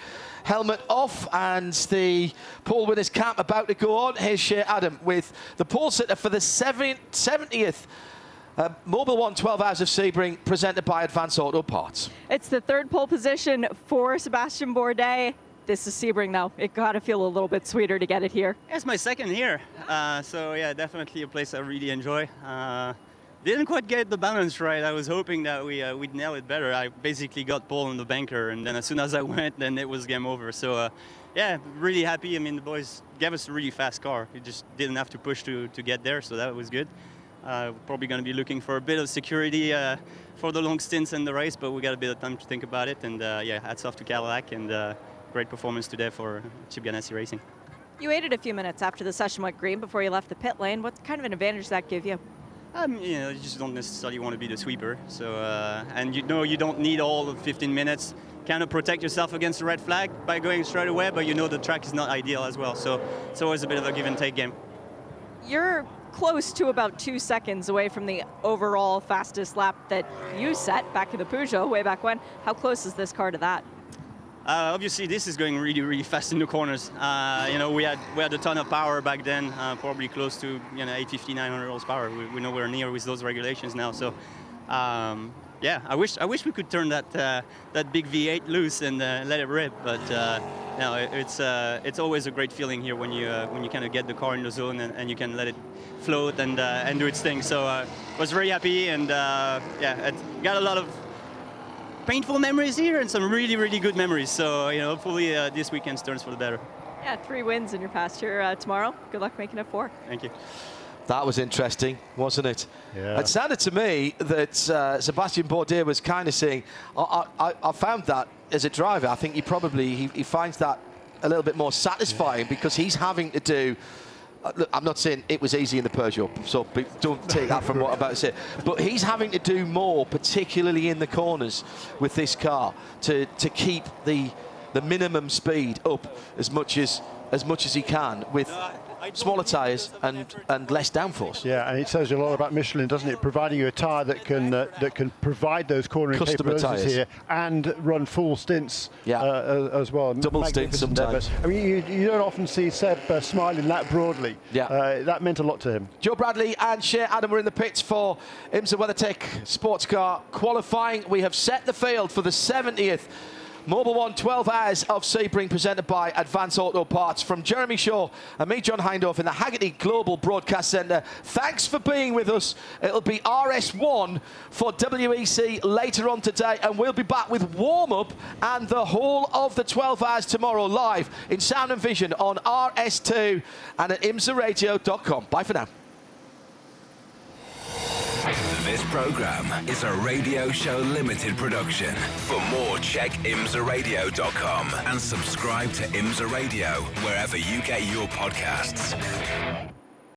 helmet off, and the pole winner's cap about to go on. Here's Shea Adam with the pole sitter for the 70th. Mobil 1 12 Hours of Sebring, presented by Advance Auto Parts. It's the 3rd pole position for Sebastian Bourdais. This is Sebring now. It got to feel a little bit sweeter to get it here. It's my 2nd here. So yeah, definitely a place I really enjoy. Didn't quite get the balance right. I was hoping that we'd nail it better. I basically got pole in the banker, and then as soon as I went, then it was game over. So yeah, really happy. I mean, the boys gave us a really fast car. We just didn't have to push to get there, so that was good. Probably going to be looking for a bit of security for the long stints in the race, but we got a bit of time to think about it. And yeah, hats off to Cadillac, and great performance today for Chip Ganassi Racing. You waited a few minutes after the session went green before you left the pit lane. What kind of an advantage does that give you? You just don't necessarily want to be the sweeper. So, and you don't need all of 15 minutes. Kind of protect yourself against the red flag by going straight away, but the track is not ideal as well. So it's always a bit of a give and take game. You're close to about 2 seconds away from the overall fastest lap that you set back in the Peugeot way back when. How close is this car to that? Obviously, this is going really, really fast in the corners. We had a ton of power back then, probably close to 850, 900 horsepower. We're nowhere near with those regulations now. So, yeah, I wish we could turn that big V8 loose and let it rip. But no, it's always a great feeling here when you kind of get the car in the zone and you can let it float and do its thing. So I was very happy, and yeah, got a lot of painful memories here and some really, really good memories. So hopefully this weekend turns for the better. Yeah, 3 wins in your past here tomorrow. Good luck making it 4. Thank you. That was interesting, wasn't it? Yeah. It sounded to me that Sebastian Bourdais was kind of saying, I found that as a driver, I think he finds that a little bit more satisfying because he's having to do, look, I'm not saying it was easy in the Peugeot, so don't take that from what I'm about to say, but he's having to do more, particularly in the corners with this car, to keep the minimum speed up as much as he can with smaller tyres and less downforce. Yeah, and it says a lot about Michelin, doesn't it? Providing you a tyre that can provide those cornering Customer capabilities tyres here and run full stints as well. Double stints sometimes. I mean, you don't often see Seb smiling that broadly. Yeah. That meant a lot to him. Joe Bradley and Shea Adam were in the pits for IMSA WeatherTech SportsCar qualifying. We have set the field for the 70th Mobil 1 12 Hours of Sebring, presented by Advance Auto Parts. From Jeremy Shaw and me, John Hindhaugh, in the Haggerty Global Broadcast Centre. Thanks for being with us. It'll be RS1 for WEC later on today, and we'll be back with warm-up and the whole of the 12 hours tomorrow live in sound and vision on RS2 and at IMSARadio.com. Bye for now. This program is a Radio Show Limited production. For more, check IMSARadio.com and subscribe to IMSA Radio wherever you get your podcasts.